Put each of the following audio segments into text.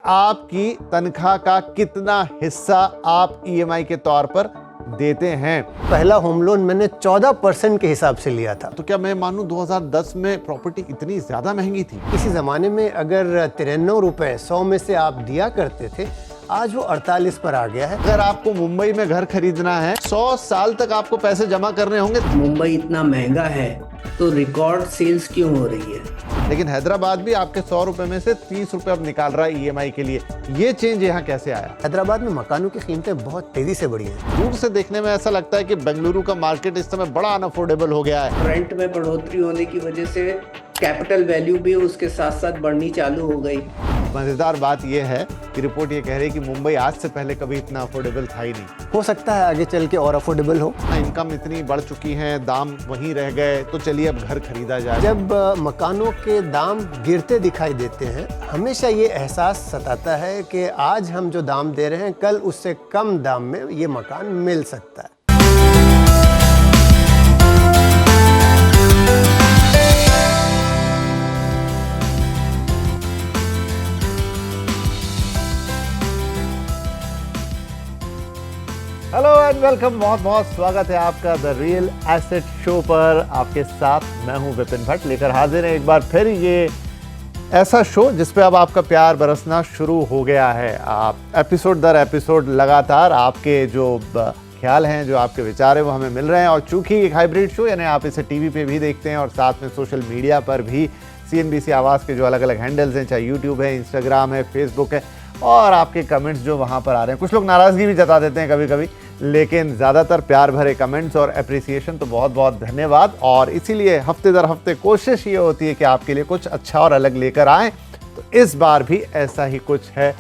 आपकी तनख्वाह का कितना हिस्सा आप ईएमआई के तौर पर देते हैं। पहला होम लोन मैंने 14% के हिसाब से लिया था। तो क्या मैं मानूं 2010 में प्रॉपर्टी इतनी ज्यादा महंगी थी? इसी जमाने में अगर 93 रुपए 100 में से आप दिया करते थे, आज वो 48 पर आ गया है। अगर आपको मुंबई में घर खरीदना है 100 साल तक आपको पैसे जमा करने होंगे। मुंबई इतना महंगा है तो रिकॉर्ड सेल्स क्यों हो रही है? लेकिन हैदराबाद भी आपके 100 रुपए में से 30 रुपए अब निकाल रहा है ईएमआई के लिए। ये चेंज यहाँ कैसे आया? हैदराबाद में मकानों की कीमतें बहुत तेजी से बढ़ी हैं। दूर से देखने में ऐसा लगता है कि बेंगलुरु का मार्केट इस समय बड़ा अनअफोर्डेबल हो गया है। रेंट में बढ़ोतरी होने की वजह से कैपिटल वैल्यू भी उसके साथ साथ बढ़नी चालू हो गई। मजेदार बात यह है कि रिपोर्ट ये कह रही है कि मुंबई आज से पहले कभी इतना अफोर्डेबल था ही नहीं। हो सकता है आगे चल के और अफोर्डेबल हो। इनकम इतनी बढ़ चुकी है, दाम वहीं रह गए, तो चलिए अब घर खरीदा जाए। जब मकानों के दाम गिरते दिखाई देते हैं, हमेशा ये एहसास सताता है कि आज हम जो दाम दे रहे हैं, कल उससे कम दाम में ये मकान मिल सकता है। हेलो एंड वेलकम, बहुत बहुत स्वागत है आपका द रियल एसेट शो पर। आपके साथ मैं हूं विपिन भट्ट, लेकर हाजिर है एक बार फिर ये ऐसा शो जिस पे अब आपका प्यार बरसना शुरू हो गया है। आप एपिसोड दर एपिसोड लगातार आपके जो ख्याल हैं, जो आपके विचार हैं, वो हमें मिल रहे हैं। और चूंकि एक हाइब्रिड शो, यानी आप इसे टीवी पे भी देखते हैं और साथ में सोशल मीडिया पर भी CNBC आवाज़ के जो अलग अलग हैंडल्स हैं, चाहे यूट्यूब है, इंस्टाग्राम है, फेसबुक है, और आपके कमेंट्स जो वहाँ पर आ रहे हैं, कुछ लोग नाराज़गी भी जता देते हैं कभी कभी, लेकिन ज़्यादातर प्यार भरे कमेंट्स और अप्रिसिएशन, तो बहुत बहुत धन्यवाद। और इसीलिए हफ्ते दर हफ्ते कोशिश ये होती है कि आपके लिए कुछ अच्छा और अलग लेकर आएँ। तो इस बार भी ऐसा ही कुछ है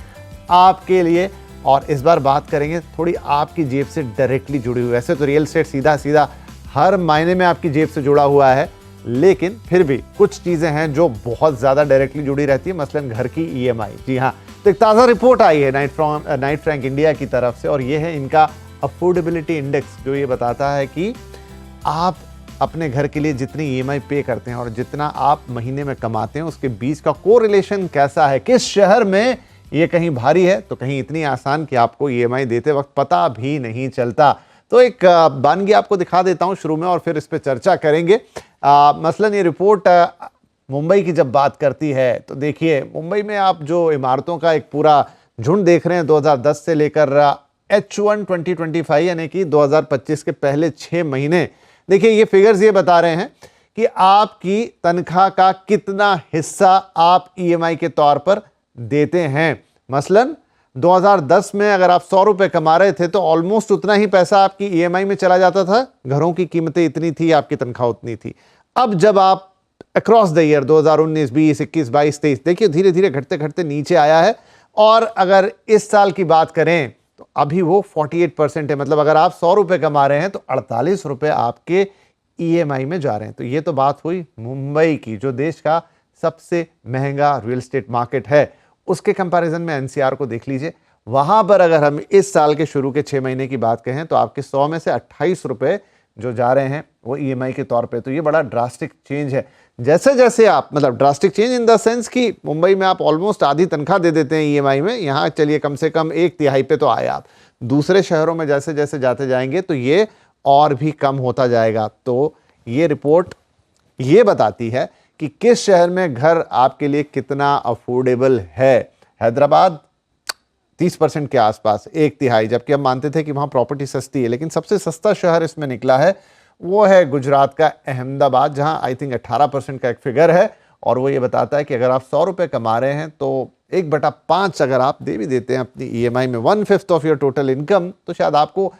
आपके लिए, और इस बार बात करेंगे थोड़ी आपकी जेब से डायरेक्टली जुड़ी हुई। वैसे तो रियल एस्टेट सीधा सीधा हर मायने में आपकी जेब से जुड़ा हुआ है, लेकिन फिर भी कुछ चीज़ें हैं जो बहुत ज़्यादा डायरेक्टली जुड़ी रहती है, मसलन घर की EMI। जी हाँ, तो एक ताज़ा रिपोर्ट आई है नाइट फ्रैंक इंडिया की तरफ से, और ये है इनका अफोर्डेबिलिटी इंडेक्स, जो ये बताता है कि आप अपने घर के लिए जितनी EMI पे करते हैं और जितना आप महीने में कमाते हैं, उसके बीच का कोरिलेशन कैसा है। किस शहर में ये कहीं भारी है तो कहीं इतनी आसान कि आपको EMI देते वक्त पता भी नहीं चलता। तो एक वानगी आपको दिखा देता हूँ शुरू में, और फिर इस पर चर्चा करेंगे। मसलन ये रिपोर्ट मुंबई की जब बात करती है, तो देखिए मुंबई में आप जो इमारतों का एक पूरा झुंड देख रहे हैं 2010 से लेकर H1 2025 यानी कि 2025 के पहले 6 महीने, देखिए ये फिगर्स ये बता रहे हैं कि आपकी तनख्वाह का कितना हिस्सा आप EMI के तौर पर देते हैं। मसलन 2010 में अगर आप 100 रुपए कमा रहे थे तो ऑलमोस्ट उतना ही पैसा आपकी EMI में चला जाता था। घरों की कीमतें इतनी थी, आपकी तनख्वाह उतनी थी। अब जब आप अक्रॉस द ईयर 2019, 20, 21, 22, 23, देखिए धीरे धीरे घटते घटते नीचे आया है। और अगर इस साल की बात करें तो अभी वो 48% है। मतलब अगर आप 100 रुपए कमा रहे हैं तो 48 रुपए आपके EMI में जा रहे हैं। तो ये तो बात हुई मुंबई की, जो देश का सबसे महंगा रियल एस्टेट मार्केट है। उसके कंपैरिजन में NCR को देख लीजिए। वहां पर अगर हम इस साल के शुरू के 6 महीने की बात कहें तो आपके 100 में से 28 रुपए जो जा रहे हैं वो EMI के तौर पे। तो ये बड़ा ड्रास्टिक चेंज है। जैसे जैसे आप, मतलब drastic change in the sense कि मुंबई में आप ऑलमोस्ट आधी तनख्वाह दे देते हैं EMI में, यहाँ चलिए कम से कम 1/3 पे तो आए आप। दूसरे शहरों में जैसे जैसे जाते जाएंगे तो ये और भी कम होता जाएगा। तो ये रिपोर्ट ये बताती है कि किस शहर में घर आपके लिए कितना अफोर्डेबल है। हैदराबाद 30% के आसपास, 1/3, जबकि हम मानते थे कि वहाँ प्रॉपर्टी सस्ती है, लेकिन सबसे सस्ता शहर इसमें निकला है वो है गुजरात का अहमदाबाद, जहाँ आई थिंक 18% का एक फिगर है। और वो ये बताता है कि अगर आप 100 रुपये कमा रहे हैं तो 1/5 अगर आप दे भी देते हैं अपनी EMI में, 1/5 ऑफ योर टोटल इनकम, तो शायद आपको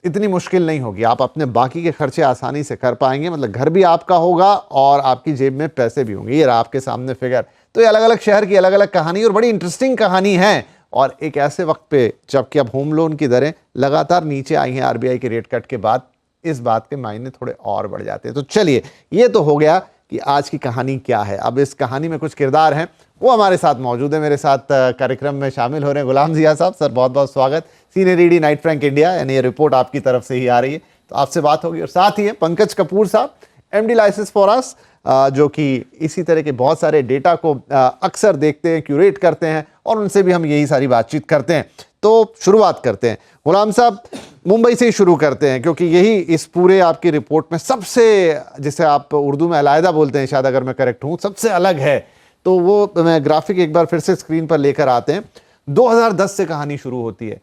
इतनी मुश्किल नहीं होगी। आप अपने बाकी के खर्चे आसानी से कर पाएंगे। मतलब घर भी आपका होगा और आपकी जेब में पैसे भी होंगे। ये रहा आपके सामने फिगर। तो ये अलग अलग शहर की अलग अलग कहानी, और बड़ी इंटरेस्टिंग कहानी है। और एक ऐसे वक्त पे जबकि अब होम लोन की दरें लगातार नीचे आई हैं RBI के रेट कट के बाद, इस बात के मायने थोड़े और बढ़ जाते हैं। तो चलिए, ये तो हो गया कि आज की कहानी क्या है। अब इस कहानी में कुछ किरदार हैं, वो हमारे साथ मौजूद है। मेरे साथ कार्यक्रम में शामिल हो रहे हैं गुलाम जिया साहब। सर बहुत बहुत स्वागत। Senior ED Knight Frank India, यानी ये रिपोर्ट आपकी तरफ से ही आ रही है, तो आपसे बात होगी। और साथ ही है पंकज कपूर साहब, MD लाइसेंस फॉर अस, जो कि इसी तरह के बहुत सारे डेटा को अक्सर देखते हैं, क्यूरेट करते हैं, और उनसे भी हम यही सारी बातचीत करते हैं। तो शुरुआत करते हैं। गुलाम साहब, मुंबई से ही शुरू करते हैं, क्योंकि यही इस पूरे आपकी रिपोर्ट में सबसे, जिसे आप उर्दू में अलहदा बोलते हैं शायद, अगर मैं करेक्ट हूँ, सबसे अलग है। तो वो मैं ग्राफिक एक बार फिर से स्क्रीन पर लेकर आते हैं। 2010 से कहानी शुरू होती है।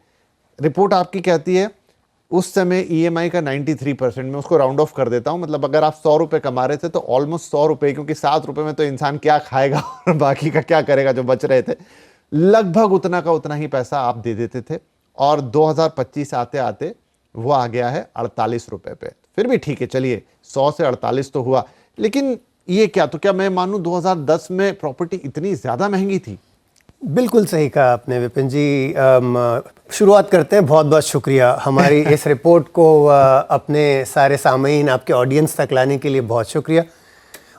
रिपोर्ट आपकी कहती है उस समय EMI का 93%, मैं उसको राउंड ऑफ कर देता हूं, मतलब अगर आप 100 रुपए कमा रहे थे तो ऑलमोस्ट 100 रुपए, क्योंकि 7 रुपए में तो इंसान क्या खाएगा और बाकी का क्या करेगा जो बच रहे थे, लगभग उतना का उतना ही पैसा आप दे देते थे। और 2025 आते आते वो आ गया है 48 रुपए पे। फिर भी ठीक है, चलिए 100 से 48 तो हुआ, लेकिन ये क्या, तो क्या मैं मानूं 2010 में प्रॉपर्टी इतनी ज्यादा महंगी थी? बिल्कुल सही कहा आपने विपिन जी। शुरुआत करते हैं। बहुत बहुत शुक्रिया हमारी इस रिपोर्ट को अपने सारे सामीन, आपके ऑडियंस तक लाने के लिए बहुत शुक्रिया।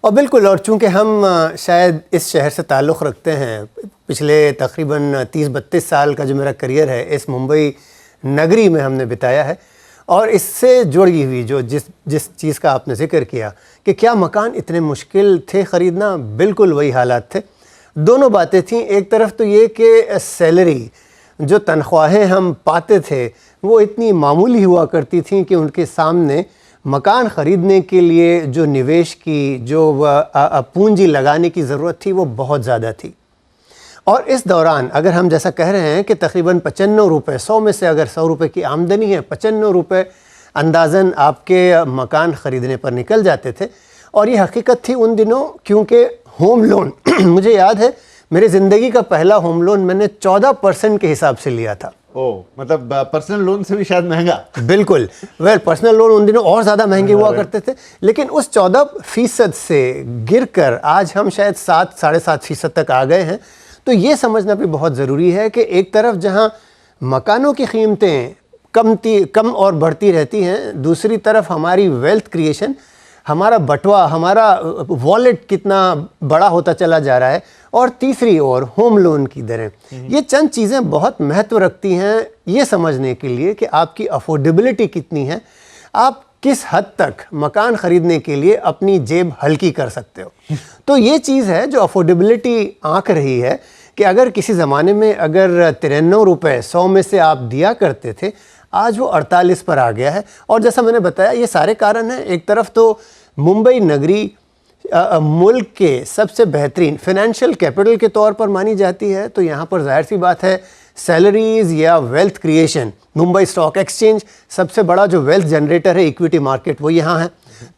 और बिल्कुल, और चूंकि हम शायद इस शहर से ताल्लुक़ रखते हैं, पिछले तकरीबन 30-32 साल का जो मेरा करियर है इस मुंबई नगरी में हमने बिताया है, और इससे जुड़ी हुई जो जिस चीज़ का आपने जिक्र किया कि क्या मकान इतने मुश्किल थे ख़रीदना, बिल्कुल वही हालात थे। दोनों बातें थीं। एक तरफ तो ये कि सैलरी, जो तनख्वाहें हम पाते थे वो इतनी मामूली हुआ करती थीं कि उनके सामने मकान ख़रीदने के लिए जो निवेश की, जो पूंजी लगाने की ज़रूरत थी वो बहुत ज़्यादा थी। और इस दौरान अगर हम जैसा कह रहे हैं कि तकरीबन 95 रुपये, 100 में से अगर 100 रुपये की आमदनी है, 95 रुपये अंदाज़न आपके मकान ख़रीदने पर निकल जाते थे। और ये हकीकत थी उन दिनों, क्योंकि होम लोन मुझे याद है मेरी ज़िंदगी का पहला होम लोन मैंने 14% के हिसाब से लिया था। ओह, मतलब पर्सनल लोन से भी शायद महंगा। बिल्कुल। पर्सनल लोन उन दिनों और ज़्यादा महंगे हुआ करते थे, लेकिन उस 14% से गिरकर आज हम शायद 7-7.5% तक आ गए हैं। तो ये समझना भी बहुत ज़रूरी है कि एक तरफ जहाँ मकानों की कीमतें कम और बढ़ती रहती हैं, दूसरी तरफ हमारी वेल्थ क्रिएशन, हमारा बटवा, हमारा वॉलेट कितना बड़ा होता चला जा रहा है, और तीसरी ओर होम लोन की दरें। ये चंद चीज़ें बहुत महत्व रखती हैं ये समझने के लिए कि आपकी अफोर्डेबिलिटी कितनी है, आप किस हद तक मकान ख़रीदने के लिए अपनी जेब हल्की कर सकते हो। तो ये चीज़ है जो अफोर्डेबिलिटी आंक रही है कि अगर किसी ज़माने में अगर 93 रुपये 100 में से आप दिया करते थे, आज वो 48 पर आ गया है। और जैसा मैंने बताया, ये सारे कारण हैं। एक तरफ तो मुंबई नगरी मुल्क के सबसे बेहतरीन फाइनेंशियल कैपिटल के तौर पर मानी जाती है, तो यहाँ पर जाहिर सी बात है सैलरीज़ या wealth creation, Mumbai stock exchange सबसे बड़ा जो वेल्थ जनरेटर है, इक्विटी मार्केट, वो यहाँ है।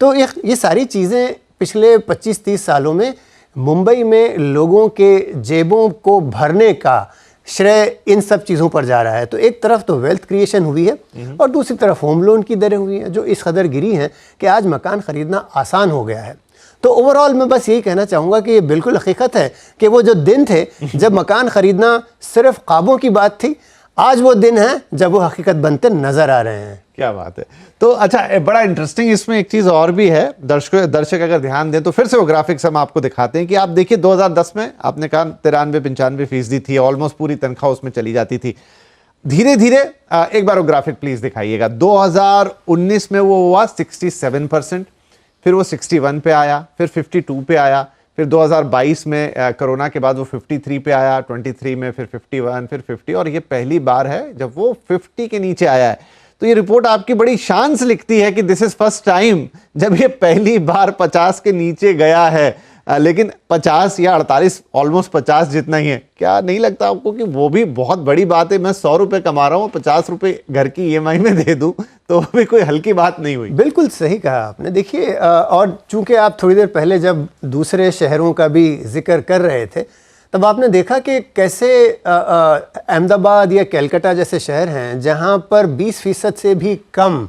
तो ये सारी चीज़ें पिछले 25-30 सालों में मुंबई में लोगों के जेबों को भरने का श्रेय इन सब चीज़ों पर जा रहा है। तो एक तरफ तो वेल्थ क्रिएशन हुई है और दूसरी तरफ होम लोन की दरें हुई हैं जो इस कदर गिरी हैं कि आज मकान ख़रीदना आसान हो गया है। तो ओवरऑल मैं बस यही कहना चाहूँगा कि ये बिल्कुल हकीकत है कि वो जो दिन थे जब मकान ख़रीदना सिर्फ ख्वाबों की बात थी, आज वो दिन है जब वो हकीकत बनते नज़र आ रहे हैं। क्या बात है। तो अच्छा, बड़ा इंटरेस्टिंग इसमें एक चीज़ और भी है, दर्शक अगर ध्यान दें तो फिर से वो ग्राफिक्स हम आपको दिखाते हैं कि आप देखिए 2010 में आपने कहा 93-95% थी, ऑलमोस्ट पूरी तनख्वाह उसमें चली जाती थी। धीरे धीरे एक बार वो ग्राफिक प्लीज दिखाइएगा। 2019 में वो हुआ 67%, फिर वो 61 पे आया, फिर 52 पे आया, फिर 2022 में कोरोना के बाद वो 53 पे आया, 23 में फिर 51, फिर 50, और ये पहली बार है जब वो 50 के नीचे आया है। तो ये रिपोर्ट आपकी बड़ी शान से लिखती है कि दिस इज फर्स्ट टाइम जब ये पहली बार 50 के नीचे गया है, लेकिन 50 या 48, ऑलमोस्ट 50 जितना ही है। क्या नहीं लगता आपको कि वो भी बहुत बड़ी बात है? मैं 100 रुपये कमा रहा हूँ, 50 रुपये घर की EMI में दे दूँ तो भी कोई हल्की बात नहीं हुई। बिल्कुल सही कहा आपने। देखिए, और चूंकि आप थोड़ी देर पहले जब दूसरे शहरों का भी जिक्र कर रहे थे, तब आपने देखा कि कैसे अहमदाबाद या कलकत्ता जैसे शहर हैं जहां पर 20% से भी कम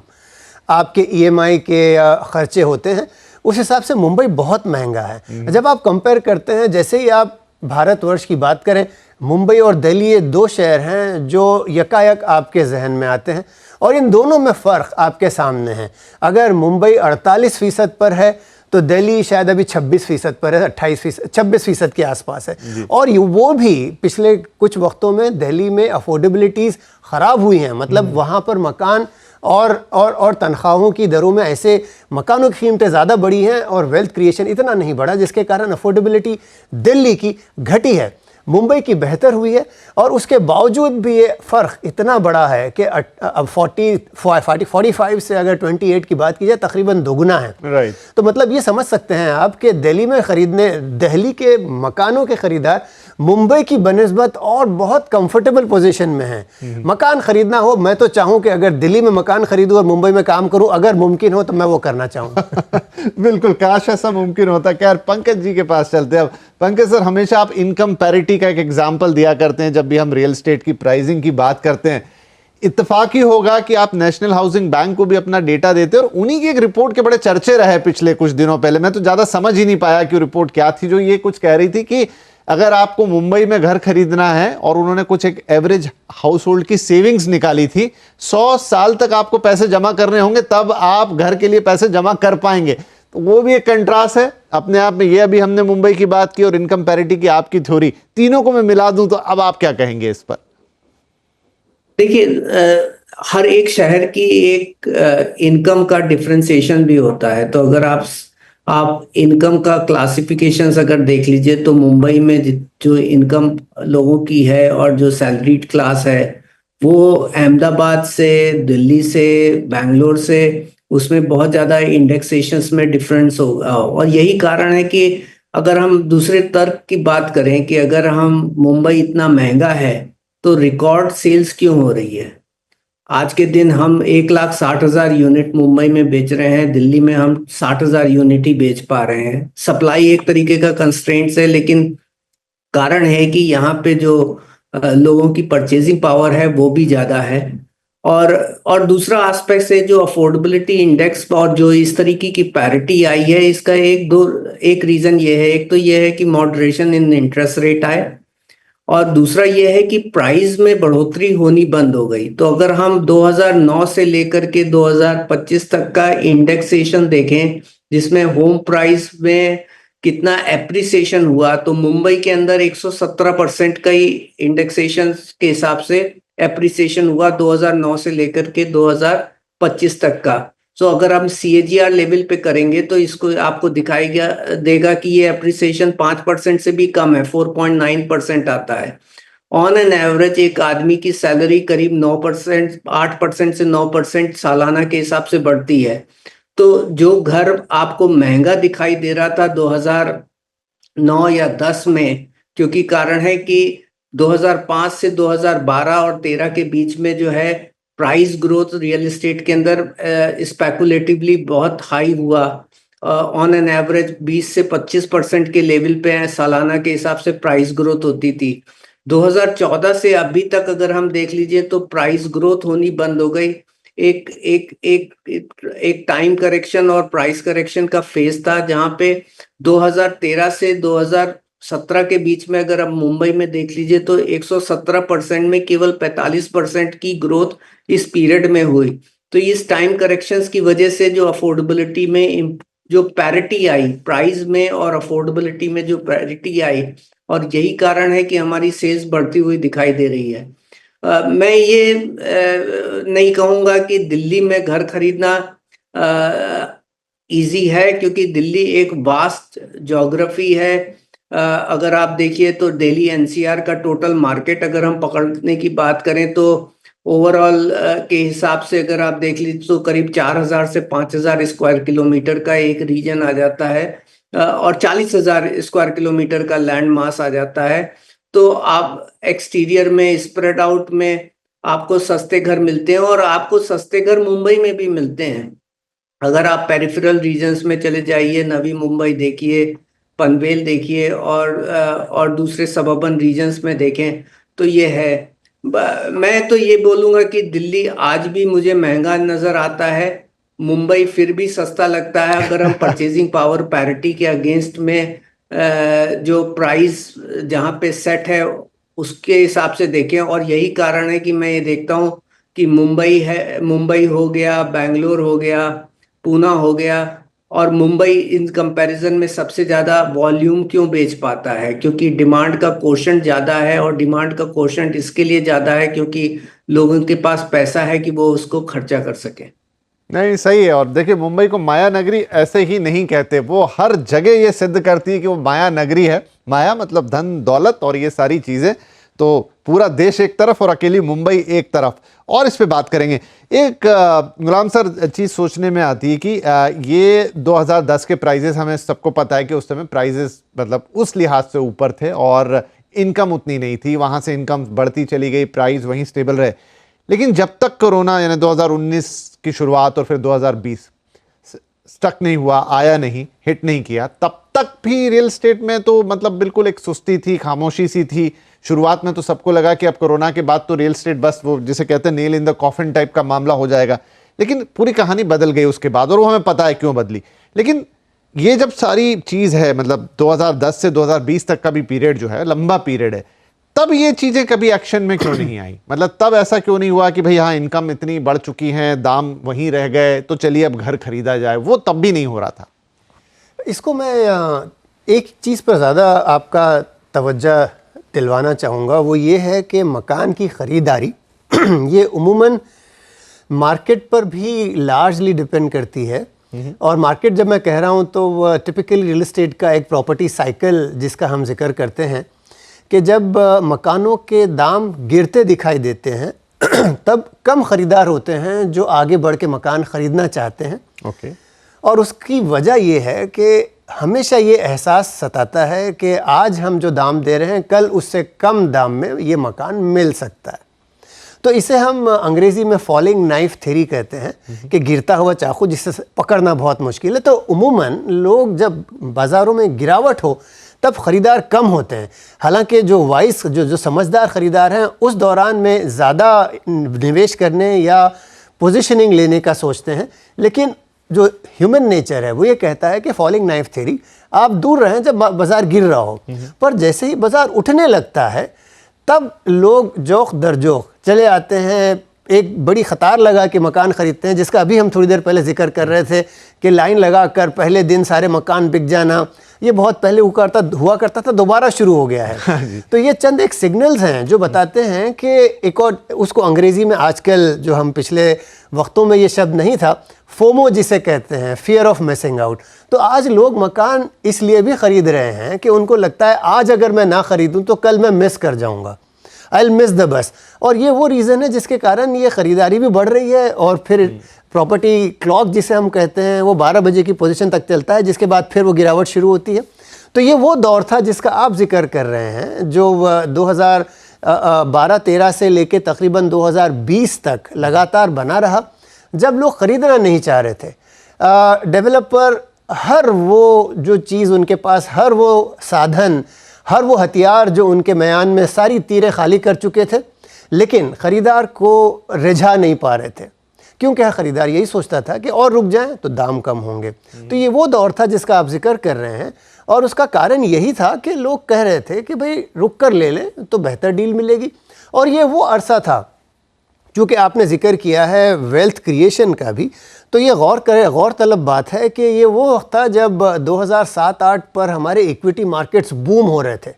आपके EMI के खर्चे होते हैं, उस हिसाब से मुंबई बहुत महंगा है। जब आप कंपेयर करते हैं, जैसे ही आप भारतवर्ष की बात करें, मुंबई और दिल्ली ये दो शहर हैं जो यकायक आपके जहन में आते हैं, और इन दोनों में फ़र्क आपके सामने है। अगर मुंबई 48% पर है तो दिल्ली शायद अभी 26% पर है, 26% के आसपास है। और वो भी पिछले कुछ वक्तों में दिल्ली में अफोर्डेबिलिटीज़ ख़राब हुई हैं, मतलब वहाँ पर मकान और तनख्वाहों की दरों में ऐसे मकानों की कीमतें ज़्यादा बढ़ी हैं और वेल्थ क्रिएशन इतना नहीं बढ़ा, जिसके कारण अफोर्डेबिलिटी दिल्ली की घटी है, मुंबई की बेहतर हुई है। और उसके बावजूद भी ये फ़र्क इतना बड़ा है कि अब 45 से अगर 28 की बात की जाए तकरीबन दोगुना है। राइट। तो मतलब ये समझ सकते हैं आप कि दिल्ली के मकानों के खरीदार मुंबई की बनिस्बत और बहुत कंफर्टेबल पोजीशन में हैं। मकान खरीदना हो, मैं तो चाहूँ कि अगर दिल्ली में मकान खरीदूँ और मुंबई में काम करूँ, अगर मुमकिन हो तो मैं वो करना चाहूँ। बिल्कुल, काश ऐसा मुमकिन होता। क्या पंकज जी के पास चलते हैं अब। पंकज सर, हमेशा आप इनकम पैरिटी का एक एग्जाम्पल दिया करते हैं जब भी हम रियल एस्टेट की प्राइसिंग की बात करते हैं। इत्तेफाकी होगा कि आप नेशनल हाउसिंग बैंक को भी अपना डेटा देते हैं और उन्हीं की एक रिपोर्ट के बड़े चर्चे रहे पिछले कुछ दिनों पहले। मैं तो ज्यादा समझ ही नहीं पाया कि रिपोर्ट क्या थी, जो ये कुछ कह रही थी कि अगर आपको मुंबई में घर खरीदना है, और उन्होंने कुछ एक एवरेज हाउस होल्ड की सेविंग्स निकाली थी, 100 साल तक आपको पैसे जमा करने होंगे तब आप घर के लिए पैसे जमा कर पाएंगे। तो वो भी एक कंट्रास्ट है अपने आप में। ये अभी हमने मुंबई की बात की और इनकम पैरिटी की आपकी थ्योरी, तीनों को मैं मिला दूं तो अब आप क्या कहेंगे इस पर? देखिए, हर एक शहर की एक इनकम का डिफरेंशिएशन भी होता है। तो अगर आप इनकम का क्लासिफिकेशंस अगर देख लीजिए तो मुंबई में जो इनकम लोगों की है और जो सैलरीड क्लास है, वो अहमदाबाद से, दिल्ली से, बेंगलोर से, उसमें बहुत ज़्यादा इंडेक्सेशंस में डिफरेंस होगा। और यही कारण है कि अगर हम दूसरे तर्क की बात करें कि अगर हम मुंबई इतना महंगा है तो रिकॉर्ड सेल्स क्यों हो रही है। आज के दिन हम 1,60,000 यूनिट मुंबई में बेच रहे हैं, दिल्ली में हम 60,000 यूनिट ही बेच पा रहे हैं। सप्लाई एक तरीके का कंस्ट्रेंट्स है, लेकिन कारण है कि यहाँ पे जो लोगों की परचेजिंग पावर है वो भी ज़्यादा है। और दूसरा एस्पेक्ट है जो अफोर्डेबिलिटी इंडेक्स और जो इस तरीके की पैरिटी आई है, इसका एक रीज़न ये है। एक तो ये है कि मॉडरेशन इन इंटरेस्ट रेट आए, और दूसरा ये है कि प्राइस में बढ़ोतरी होनी बंद हो गई। तो अगर हम 2009 से लेकर के 2025 तक का इंडेक्सेशन देखें, जिसमें होम प्राइस में कितना एप्रिसिएशन हुआ, तो मुंबई के अंदर 117% का ही इंडेक्सेशन के हिसाब से एप्रिसिएशन हुआ 2009 से लेकर के 2025 तक का। तो अगर हम CAGR लेवल पे करेंगे तो इसको आपको देगा कि ये एप्रिसिएशन 5% से भी कम है, 4.9% आता है। ऑन एन एवरेज एक आदमी की सैलरी करीब 9%, 8% से 9% सालाना के हिसाब से बढ़ती है। तो जो घर आपको महंगा दिखाई दे रहा था 2009 या 10 में, क्योंकि कारण है कि 2005 से 2012 और 13 के बीच में जो है प्राइस ग्रोथ रियल एस्टेट के अंदर स्पेकुलेटिवली बहुत हाई हुआ। ऑन एन एवरेज 20 से 25% के लेवल पे सालाना के हिसाब से प्राइस ग्रोथ होती थी। 2014 से अभी तक अगर हम देख लीजिए तो प्राइस ग्रोथ होनी बंद हो गई। एक टाइम करेक्शन और प्राइस करेक्शन का फेज था, जहां पे 2013 से 2017 के बीच में अगर आप मुंबई में देख लीजिए तो 117% में केवल 45% की ग्रोथ इस पीरियड में हुई। तो इस टाइम करेक्शंस की वजह से जो अफोर्डेबिलिटी में जो पैरिटी आई, प्राइस में और अफोर्डेबिलिटी में जो पैरिटी आई, और यही कारण है कि हमारी सेल्स बढ़ती हुई दिखाई दे रही है। मैं ये नहीं कहूँगा कि दिल्ली में घर खरीदना इजी है, क्योंकि दिल्ली एक वास्ट ज्योग्राफी है। अगर आप देखिए तो दिल्ली NCR का टोटल मार्केट अगर हम पकड़ने की बात करें तो ओवरऑल के हिसाब से अगर आप देख लीजिए तो करीब 4,000 से 5,000 स्क्वायर किलोमीटर का एक रीजन आ जाता है, और 40,000 स्क्वायर किलोमीटर का लैंड मास आ जाता है। तो आप एक्सटीरियर में स्प्रेड आउट में आपको सस्ते घर मिलते हैं, और आपको सस्ते घर मुंबई में भी मिलते हैं। अगर आप पेरिफेरल रीजन्स में चले जाइए, नवी मुंबई देखिए, पनवेल देखिए, और दूसरे सबअर्बन रीजन्स में देखें तो ये है। मैं तो ये बोलूँगा कि दिल्ली आज भी मुझे महंगा नज़र आता है, मुंबई फिर भी सस्ता लगता है अगर हम परचेजिंग पावर पैरिटी के अगेंस्ट में जो प्राइस जहाँ पे सेट है उसके हिसाब से देखें। और यही कारण है कि मैं ये देखता हूँ कि मुंबई हो गया, बेंगलोर हो गया, पूना हो गया, और मुंबई इन कंपैरिजन में सबसे ज्यादा वॉल्यूम क्यों बेच पाता है? क्योंकि डिमांड का कोशंट ज्यादा है, और डिमांड का कोशंट इसके लिए ज्यादा है क्योंकि लोगों के पास पैसा है कि वो उसको खर्चा कर सके। नहीं, सही है। और देखिए, मुंबई को माया नगरी ऐसे ही नहीं कहते, वो हर जगह ये सिद्ध करती है कि वो माया नगरी है। माया मतलब धन दौलत और ये सारी चीजें। तो पूरा देश एक तरफ और अकेली मुंबई एक तरफ। और इस पे बात करेंगे। एक गुलाम सर चीज़ सोचने में आती है कि ये 2010 के प्राइजेस, हमें सबको पता है कि उस समय प्राइजेस मतलब उस लिहाज से ऊपर थे और इनकम उतनी नहीं थी, वहाँ से इनकम बढ़ती चली गई, प्राइस वहीं स्टेबल रहे। लेकिन जब तक कोरोना यानी 2019 की शुरुआत और फिर 2020 स्टक नहीं हुआ, आया नहीं, हिट नहीं किया, तब तक भी रियल एस्टेट में तो मतलब बिल्कुल एक सुस्ती थी, खामोशी सी थी। शुरुआत में तो सबको लगा कि अब कोरोना के बाद तो रियल एस्टेट बस वो जिसे कहते हैं nail in the coffin type का मामला हो जाएगा। लेकिन पूरी कहानी बदल गई उसके बाद, और वो हमें पता है क्यों बदली। लेकिन ये जब सारी चीज़ है, मतलब 2010 से 2020 तक का भी पीरियड जो है, लंबा पीरियड है, तब ये चीज़ें कभी एक्शन में क्यों नहीं आई? मतलब तब ऐसा क्यों नहीं हुआ कि भाई हाँ, इनकम इतनी बढ़ चुकी है, दाम वहीं रह गए, तो चलिए अब घर खरीदा जाए? वो तब भी नहीं हो रहा था। इसको मैं एक चीज़ पर ज़्यादा आपका तवज्जो दिलवाना चाहूँगा, वो ये है कि मकान की ख़रीदारी ये उमूमन मार्केट पर भी लार्जली डिपेंड करती है। और मार्केट जब मैं कह रहा हूँ तो टिपिकल रियल एस्टेट का एक प्रॉपर्टी साइकिल जिसका हम जिक्र करते हैं कि जब मकानों के दाम गिरते दिखाई देते हैं तब कम ख़रीदार होते हैं जो आगे बढ़ के मकान ख़रीदना चाहते हैं। ओके। और उसकी वजह ये है कि हमेशा ये एहसास सताता है कि आज हम जो दाम दे रहे हैं कल उससे कम दाम में ये मकान मिल सकता है। तो इसे हम अंग्रेज़ी में फॉलिंग नाइफ थ्योरी कहते हैं कि गिरता हुआ चाकू जिससे पकड़ना बहुत मुश्किल है। तो उमूमन लोग जब बाज़ारों में गिरावट हो तब ख़रीदार कम होते हैं। हालांकि जो वाइस जो समझदार ख़रीदार हैं उस दौरान में ज़्यादा निवेश करने या पोजीशनिंग लेने का सोचते हैं। लेकिन जो ह्यूमन नेचर है वो ये कहता है कि फॉलिंग नाइफ थ्योरी, आप दूर रहें जब बाज़ार गिर रहा हो, पर जैसे ही बाज़ार उठने लगता है तब लोग जोख दर जोख चले आते हैं, एक बड़ी ख़तार लगा के मकान ख़रीदते हैं, जिसका अभी हम थोड़ी देर पहले जिक्र कर रहे थे कि लाइन लगा कर पहले दिन सारे मकान बिक जाना, ये बहुत पहले हुआ करता था, दोबारा शुरू हो गया है। तो ये चंद एक सिग्नल्स हैं जो बताते हैं कि एक और उसको अंग्रेज़ी में आजकल जो हम पिछले वक्तों में ये शब्द नहीं था, फोमो जिसे कहते हैं, फियर ऑफ मिसिंग आउट। तो आज लोग मकान इसलिए भी ख़रीद रहे हैं कि उनको लगता है आज अगर मैं ना ख़रीदूँ तो कल मैं मिस कर जाऊँगा, I will miss the bus. और ये वो रीज़न है जिसके कारण ये ख़रीदारी भी बढ़ रही है। और फिर प्रॉपर्टी क्लॉक जिसे हम कहते हैं वो 12 बजे की पोजीशन तक चलता है, जिसके बाद फिर वो गिरावट शुरू होती है। तो ये वो दौर था जिसका आप जिक्र कर रहे हैं, जो 2012-13 से लेके तकरीबन 2020 तक लगातार बना रहा, जब लोग ख़रीदना नहीं चाह रहे थे। डेवलपर हर वो जो चीज़ उनके पास, हर वो साधन, हर वो हथियार जो उनके म्यान में, सारी तीरें खाली कर चुके थे, लेकिन ख़रीदार को रिझा नहीं पा रहे थे, क्योंकि ख़रीदार यही सोचता था कि और रुक जाएं तो दाम कम होंगे। तो ये वो दौर था जिसका आप जिक्र कर रहे हैं, और उसका कारण यही था कि लोग कह रहे थे कि भाई रुक कर ले लें तो बेहतर डील मिलेगी। और ये वो अरसा था, चूँकि आपने जिक्र किया है वेल्थ क्रिएशन का भी, तो ये गौर तलब बात है कि ये वो वक्त था जब 2007-8 पर हमारे इक्विटी मार्केट्स बूम हो रहे थे,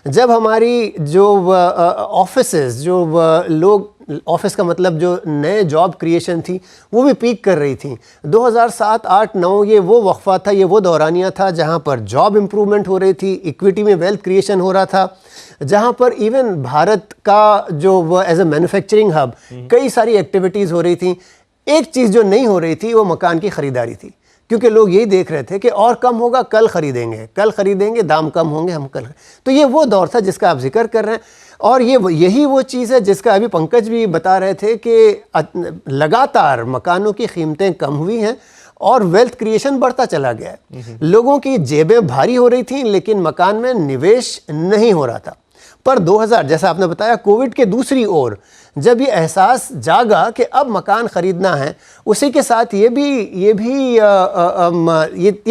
जब हमारी जो ऑफिसेज, जो लोग, ऑफिस का मतलब जो नए जॉब क्रिएशन थी वो भी पीक कर रही थी। 2007-8-9 ये वो वक्फा था, ये वो दौरानिया था जहाँ पर जॉब इम्प्रूवमेंट हो रही थी, इक्विटी में वेल्थ क्रिएशन हो रहा था, जहाँ पर इवन भारत का जो एज ए मैन्युफैक्चरिंग हब कई सारी एक्टिविटीज़ हो रही थी। एक चीज़ जो नहीं हो रही थी वो मकान की ख़रीदारी थी, क्योंकि लोग यही देख रहे थे कि और कम होगा, कल ख़रीदेंगे, दाम कम होंगे, हम कल। तो ये वो दौर था जिसका आप जिक्र कर रहे हैं। और यही वो चीज़ है जिसका अभी पंकज भी बता रहे थे कि लगातार मकानों की कीमतें कम हुई हैं और वेल्थ क्रिएशन बढ़ता चला गया है। लोगों की जेबें भारी हो रही थी लेकिन मकान में निवेश नहीं हो रहा था। पर 2000, जैसा आपने बताया, कोविड के दूसरी ओर जब ये एहसास जागा कि अब मकान ख़रीदना है, उसी के साथ ये भी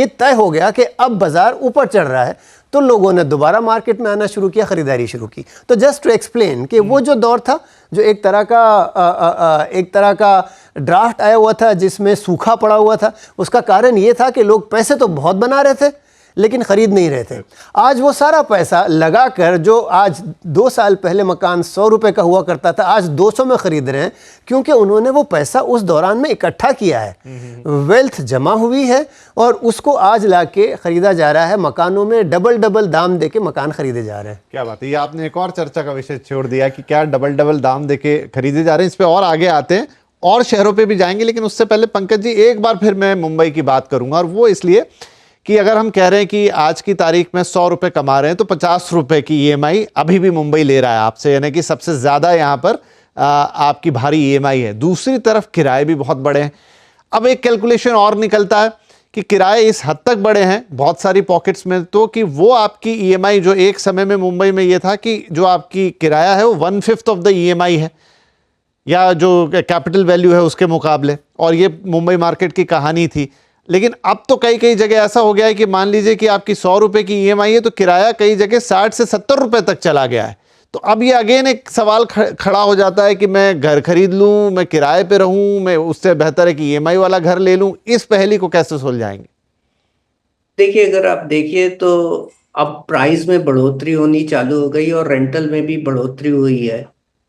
तय हो गया कि अब बाज़ार ऊपर चढ़ रहा है, तो लोगों ने दोबारा मार्केट में आना शुरू किया, खरीदारी शुरू की। तो जस्ट टू एक्सप्लेन कि वो जो दौर था, जो एक तरह का ड्राफ्ट आया हुआ था जिसमें सूखा पड़ा हुआ था, उसका कारण ये था कि लोग पैसे तो बहुत बना रहे थे लेकिन खरीद नहीं रहे थे। आज वो सारा पैसा लगाकर, जो आज 2 साल पहले मकान 100 रुपए का हुआ करता था, आज 200 में खरीद रहे हैं, क्योंकि उन्होंने वो पैसा उस दौरान में इकट्ठा किया है, वेल्थ जमा हुई है और उसको आज लाके खरीदा जा रहा है। मकानों में डबल दाम देके मकान खरीदे जा रहे हैं। क्या बात है, ये आपने एक और चर्चा का विषय छोड़ दिया कि क्या डबल दाम देके खरीदे जा रहे हैं। इस पे और आगे आते हैं और शहरों पे भी जाएंगे, लेकिन उससे पहले पंकज जी एक बार फिर मैं मुंबई की बात करूंगा, और वो इसलिए कि अगर हम कह रहे हैं कि आज की तारीख में 100 रुपए कमा रहे हैं तो 50 रुपए की EMI अभी भी मुंबई ले रहा है आपसे, यानी कि सबसे ज़्यादा यहाँ पर आपकी भारी EMI है। दूसरी तरफ किराए भी बहुत बड़े हैं। अब एक कैलकुलेशन और निकलता है कि किराए इस हद तक बड़े हैं बहुत सारी पॉकेट्स में, तो कि वो आपकी EMI जो एक समय में मुंबई में ये था कि जो आपकी किराया है वो 1/5 ऑफ द EMI है, या जो कैपिटल वैल्यू है उसके मुकाबले, और ये मुंबई मार्केट की कहानी थी। लेकिन अब तो कई जगह ऐसा हो गया है कि मान लीजिए कि आपकी 100 रुपए की EMI है तो किराया कई जगह 60 से 70 रुपए तक चला गया है। तो अब ये अगेन एक सवाल खड़ा हो जाता है कि मैं घर खरीद लूं, मैं किराए पे रहूं, मैं उससे बेहतर है कि EMI वाला घर ले लूं। इस पहेली को कैसे सुलझाएंगे? देखिए, अगर आप देखिए तो अब प्राइस में बढ़ोतरी होनी चालू हो गई और रेंटल में भी बढ़ोतरी हुई है।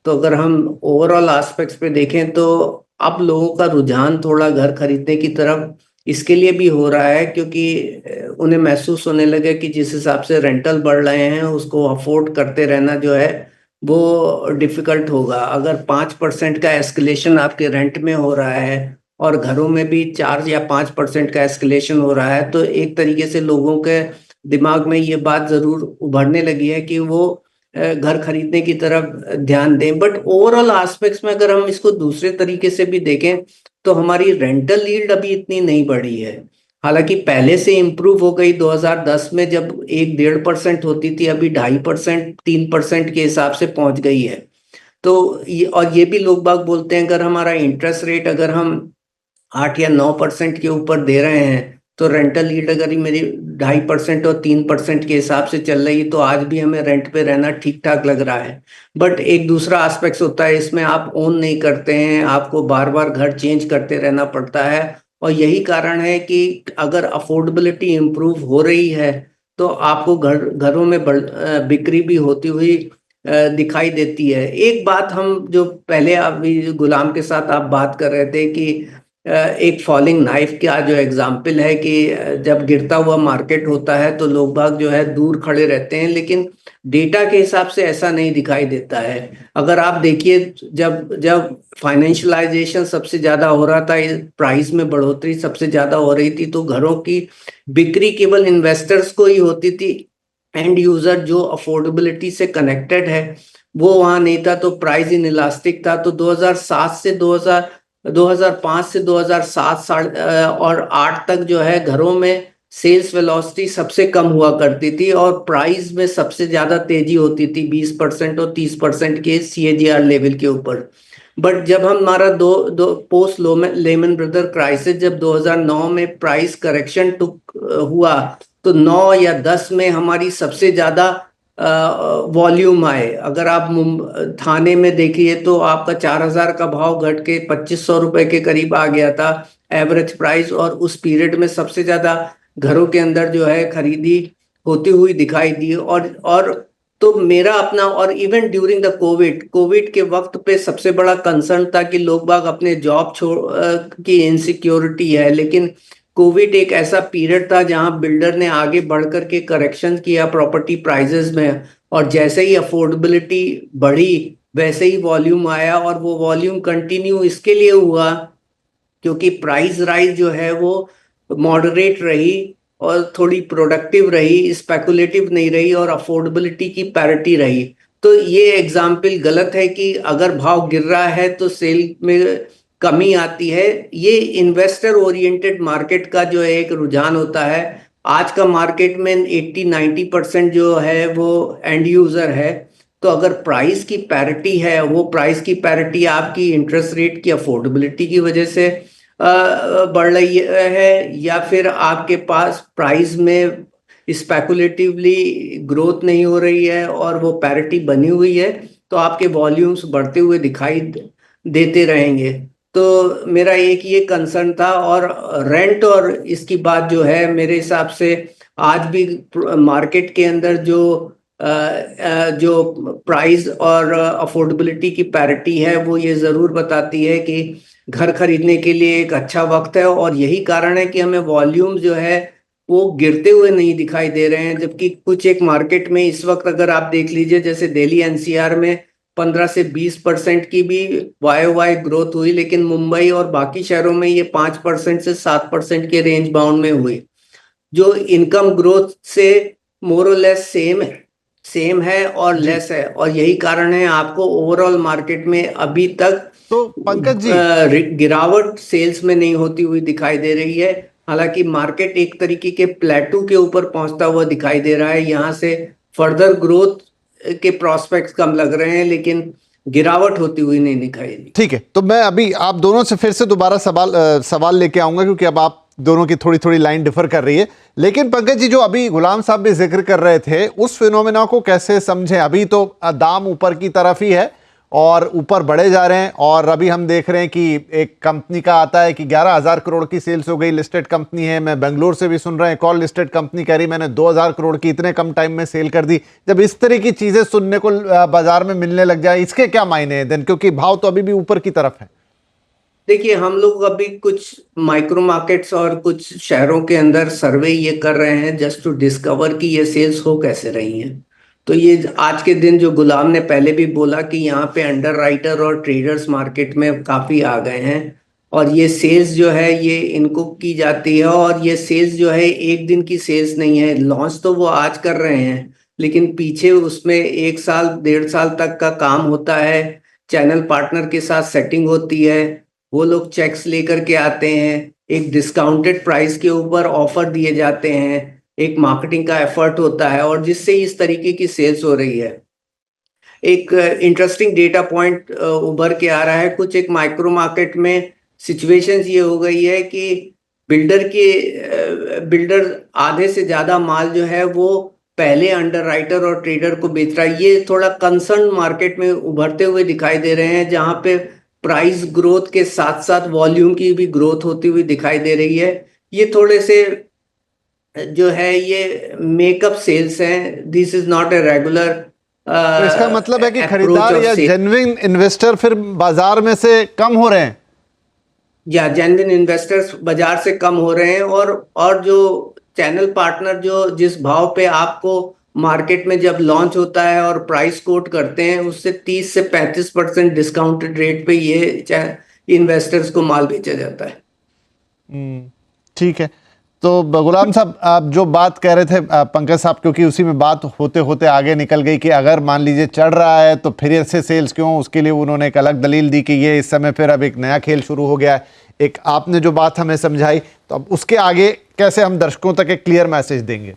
तो अगर हम ओवरऑल एस्पेक्ट्स पे देखें तो अब लोगों का रुझान थोड़ा घर खरीदने की तरफ इसके लिए भी हो रहा है क्योंकि उन्हें महसूस होने लगे कि जिस हिसाब से रेंटल बढ़ रहे हैं उसको अफोर्ड करते रहना जो है वो डिफिकल्ट होगा। अगर 5% का एस्केलेशन आपके रेंट में हो रहा है और घरों में भी 4 या 5% का एस्केलेशन हो रहा है, तो एक तरीके से लोगों के दिमाग में ये बात जरूर उभरने लगी है कि वो घर खरीदने की तरफ ध्यान दें। बट ओवरऑल एस्पेक्ट्स में अगर हम इसको दूसरे तरीके से भी देखें तो हमारी रेंटल यील्ड अभी इतनी नहीं बढ़ी है, हालांकि पहले से इम्प्रूव हो गई। 2010 में जब 1-1.5% होती थी, अभी 2.5% 3% के हिसाब से पहुंच गई है। तो ये भी लोग बाग बोलते हैं अगर हमारा इंटरेस्ट रेट अगर हम 8 या 9% के ऊपर दे रहे हैं तो रेंटल यील्ड अगर ही मेरी 2.5% और 3% के हिसाब से चल रही है तो आज भी हमें रेंट पे रहना ठीक ठाक लग रहा है। बट एक दूसरा एस्पेक्ट होता है, इसमें आप ओन नहीं करते हैं, आपको बार बार घर चेंज करते रहना पड़ता है। और यही कारण है कि अगर अफोर्डेबिलिटी इम्प्रूव हो रही है तो आपको घरों में बिक्री भी होती हुई दिखाई देती है। एक बात हम जो पहले अभी गुलाम के साथ आप बात कर रहे थे कि एक फॉलिंग नाइफ का जो एग्जाम्पल है कि जब गिरता हुआ मार्केट होता है तो लोग बाग जो है दूर खड़े रहते हैं, लेकिन डेटा के हिसाब से ऐसा नहीं दिखाई देता है। अगर आप देखिए जब फाइनेंशियलाइजेशन सबसे ज्यादा हो रहा था, प्राइस में बढ़ोतरी सबसे ज्यादा हो रही थी, तो घरों की बिक्री केवल इन्वेस्टर्स को ही होती थी। एंड यूजर जो अफोर्डेबिलिटी से कनेक्टेड है वो वहां नहीं था, तो प्राइस इन इलास्टिक था। तो 2005 से 2007 और 8 तक जो है घरों में सेल्स वेलोसिटी सबसे कम हुआ करती थी और प्राइस में सबसे ज्यादा तेजी होती थी 20% और 30% के CAGR लेवल के ऊपर। बट जब हमारा दो पोस्ट लेमन ब्रदर क्राइसिस जब 2009 में प्राइस करेक्शन हुआ तो 9 या 10 में हमारी सबसे ज्यादा वॉल्यूम आए। अगर आप थाने में देखिए तो आपका 4,000 का भाव घट के 2,500 रुपए के करीब आ गया था एवरेज प्राइस, और उस पीरियड में सबसे ज्यादा घरों के अंदर जो है खरीदी होती हुई दिखाई दी। और तो मेरा अपना, और इवन ड्यूरिंग द कोविड के वक्त पे सबसे बड़ा कंसर्न था कि लोग बाग अपने जॉब की इनसिक्योरिटी है, लेकिन कोविड एक ऐसा पीरियड था जहां बिल्डर ने आगे बढ़कर के करेक्शन किया प्रॉपर्टी प्राइसेस में, और जैसे ही अफोर्डेबिलिटी बढ़ी वैसे ही वॉल्यूम आया। और वो वॉल्यूम कंटिन्यू इसके लिए हुआ क्योंकि प्राइस राइज जो है वो मॉडरेट रही और थोड़ी प्रोडक्टिव रही, स्पेकुलेटिव नहीं रही, और अफोर्डेबिलिटी की पैरिटी रही। तो ये एग्जाम्पल गलत है कि अगर भाव गिर रहा है तो सेल में कमी आती है। ये इन्वेस्टर ओरिएंटेड मार्केट का जो एक रुझान होता है। आज का मार्केट में 80-90% जो है वो एंड यूजर है। तो अगर प्राइस की पैरिटी है, वो प्राइस की पैरिटी आपकी इंटरेस्ट रेट की अफोर्डेबिलिटी की वजह से बढ़ रही है, या फिर आपके पास प्राइस में स्पेकुलेटिवली ग्रोथ नहीं हो रही है और वो पैरिटी बनी हुई है, तो आपके वॉल्यूम्स बढ़ते हुए दिखाई देते रहेंगे। तो मेरा एक ये कंसर्न था। और रेंट और इसकी बात जो है, मेरे हिसाब से आज भी मार्केट के अंदर जो प्राइस और अफोर्डेबिलिटी की पैरिटी है, वो ये ज़रूर बताती है कि घर खरीदने के लिए एक अच्छा वक्त है। और यही कारण है कि हमें वॉल्यूम जो है वो गिरते हुए नहीं दिखाई दे रहे हैं। जबकि कुछ एक मार्केट में इस वक्त अगर आप देख लीजिए, जैसे दिल्ली एनसीआर में 15 से 20% की भी वाई ग्रोथ हुई, लेकिन मुंबई और बाकी शहरों में ये 5% से 7% के रेंज बाउंड में हुई, जो इनकम ग्रोथ से मोर और लेस सेम है और लेस है। और यही कारण है आपको ओवरऑल मार्केट में अभी तक तो पंकज जी, गिरावट सेल्स में नहीं होती हुई दिखाई दे रही है। हालांकि मार्केट एक तरीके के प्लेटू के ऊपर पहुंचता हुआ दिखाई दे रहा है। यहाँ से फर्दर ग्रोथ के प्रोस्पेक्ट्स कम लग रहे हैं, लेकिन गिरावट होती हुई नहीं दिखाई दी। ठीक है, तो मैं अभी आप दोनों से फिर से दोबारा सवाल लेके आऊंगा, क्योंकि अब आप दोनों की थोड़ी थोड़ी लाइन डिफर कर रही है। लेकिन पंकज जी, जो अभी गुलाम साहब भी जिक्र कर रहे थे, उस फिनोमेना को कैसे समझें? अभी तो दाम ऊपर की तरफ ही है और ऊपर बढ़े जा रहे हैं, और अभी हम देख रहे हैं कि एक कंपनी का आता है कि 11,000 करोड़ की सेल्स हो गई, लिस्टेड कंपनी है। मैं बेंगलोर से भी सुन रहे हैं, एक और लिस्टेड कंपनी कह रही मैंने 2,000 करोड़ की इतने कम टाइम में सेल कर दी। जब इस तरह की चीजें सुनने को बाजार में मिलने लग जाए, इसके क्या मायने हैं देन? क्योंकि भाव तो अभी भी ऊपर की तरफ है। देखिए, हम लोग अभी कुछ माइक्रो मार्केट्स और कुछ शहरों के अंदर सर्वे ये कर रहे हैं जस्ट टू डिस्कवर कि ये सेल्स हो कैसे रही हैं। तो ये आज के दिन जो गुलाम ने पहले भी बोला कि यहाँ पे अंडर राइटर और ट्रेडर्स मार्केट में काफी आ गए हैं, और ये सेल्स जो है ये इनको की जाती है। और ये सेल्स जो है एक दिन की सेल्स नहीं है। लॉन्च तो वो आज कर रहे हैं, लेकिन पीछे उसमें 1 साल 1.5 साल तक का काम होता है। चैनल पार्टनर के साथ सेटिंग होती है, वो लोग चेक्स लेकर के आते हैं, एक डिस्काउंटेड प्राइस के ऊपर ऑफर दिए जाते हैं, एक मार्केटिंग का एफर्ट होता है, और जिससे इस तरीके की सेल्स हो रही है। एक इंटरेस्टिंग डेटा पॉइंट उभर के आ रहा है। कुछ एक माइक्रो मार्केट में सिचुएशंस ये हो गई है कि बिल्डर आधे से ज्यादा माल जो है वो पहले अंडर राइटर और ट्रेडर को बेच रहा है। ये थोड़ा कंसर्न मार्केट में उभरते हुए दिखाई दे रहे हैं, जहां पे प्राइस ग्रोथ के साथ साथ वॉल्यूम की भी ग्रोथ होती हुई दिखाई दे रही है। ये थोड़े से जो है ये मेकअप सेल्स हैं। This is not a regular. तो इसका मतलब है कि खरीदार या जेन्युइन इन्वेस्टर फिर बाजार में से कम हो रहे हैं, या जेन्युइन इन्वेस्टर्स बाजार से कम हो रहे हैं। और जो चैनल पार्टनर जो जिस भाव पे आपको मार्केट में जब लॉन्च होता है और प्राइस कोट करते हैं, उससे 30 से 35% डिस्काउंटेड रेट पे ये इन्वेस्टर्स को माल बेचा जाता है। ठीक है। तो गुलाम साहब, आप जो बात कह रहे थे पंकज साहब, क्योंकि उसी में बात होते होते आगे निकल गई कि अगर मान लीजिए चढ़ रहा है तो फिर से सेल्स क्यों? उसके लिए उन्होंने एक अलग दलील दी कि ये इस समय फिर अब एक नया खेल शुरू हो गया है। एक आपने जो बात हमें समझाई, तो अब उसके आगे कैसे हम दर्शकों तक एक क्लियर मैसेज देंगे?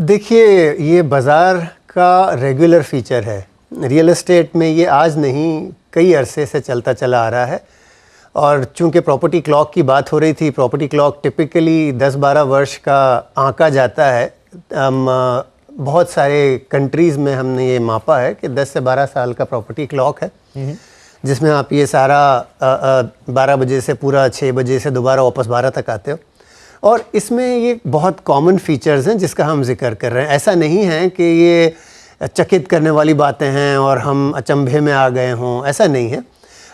देखिए, ये बाज़ार का रेगुलर फीचर है। रियल एस्टेट में ये आज नहीं, कई अरसे से चलता चला आ रहा है। और चूंकि प्रॉपर्टी क्लॉक की बात हो रही थी, प्रॉपर्टी क्लॉक टिपिकली 10-12 वर्ष का आंका जाता है। बहुत सारे कंट्रीज़ में हमने ये मापा है कि 10 से 12 साल का प्रॉपर्टी क्लॉक है, जिसमें आप ये सारा 12 बजे से पूरा 6 बजे से दोबारा वापस 12 तक आते हो। और इसमें ये बहुत कॉमन फीचर्स हैं जिसका हम जिक्र कर रहे हैं। ऐसा नहीं है कि ये चकित करने वाली बातें हैं और हम अचंभे में आ गए हों, ऐसा नहीं है।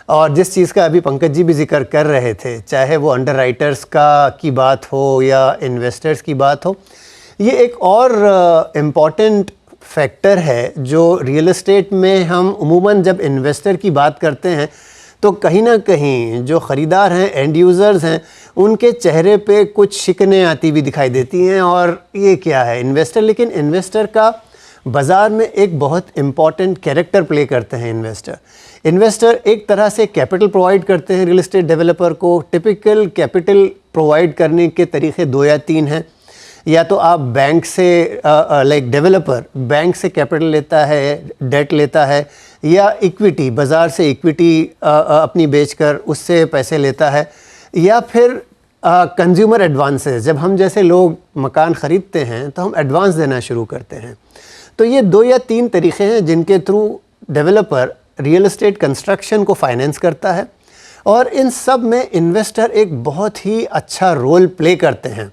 और जिस चीज़ का अभी पंकज जी भी जिक्र कर रहे थे, चाहे वो अंडर राइटर्स की बात हो या इन्वेस्टर्स की बात हो, ये एक और इम्पॉर्टेंट फैक्टर है जो रियल एस्टेट में हम उमूमन जब इन्वेस्टर की बात करते हैं तो कहीं ना कहीं जो ख़रीदार हैं, एंड यूज़र्स हैं, उनके चेहरे पे कुछ शिकनें आती हुई दिखाई देती हैं। और ये क्या है इन्वेस्टर, लेकिन इन्वेस्टर का बाज़ार में एक बहुत इम्पॉर्टेंट कैरेक्टर प्ले करते हैं। इन्वेस्टर एक तरह से कैपिटल प्रोवाइड करते हैं रियल एस्टेट डेवलपर को। टिपिकल कैपिटल प्रोवाइड करने के तरीके 2 या 3 हैं। या तो आप बैंक से लाइक डेवलपर बैंक से कैपिटल लेता है, डेट लेता है, या इक्विटी बाज़ार से इक्विटी अपनी बेचकर उससे पैसे लेता है, या फिर कंज्यूमर एडवांसेस, जब हम जैसे लोग मकान ख़रीदते हैं तो हम एडवांस देना शुरू करते हैं। तो ये 2 या 3 तरीक़े हैं जिनके through developer real estate construction को फाइनेंस करता है, और इन सब में इन्वेस्टर एक बहुत ही अच्छा रोल प्ले करते हैं।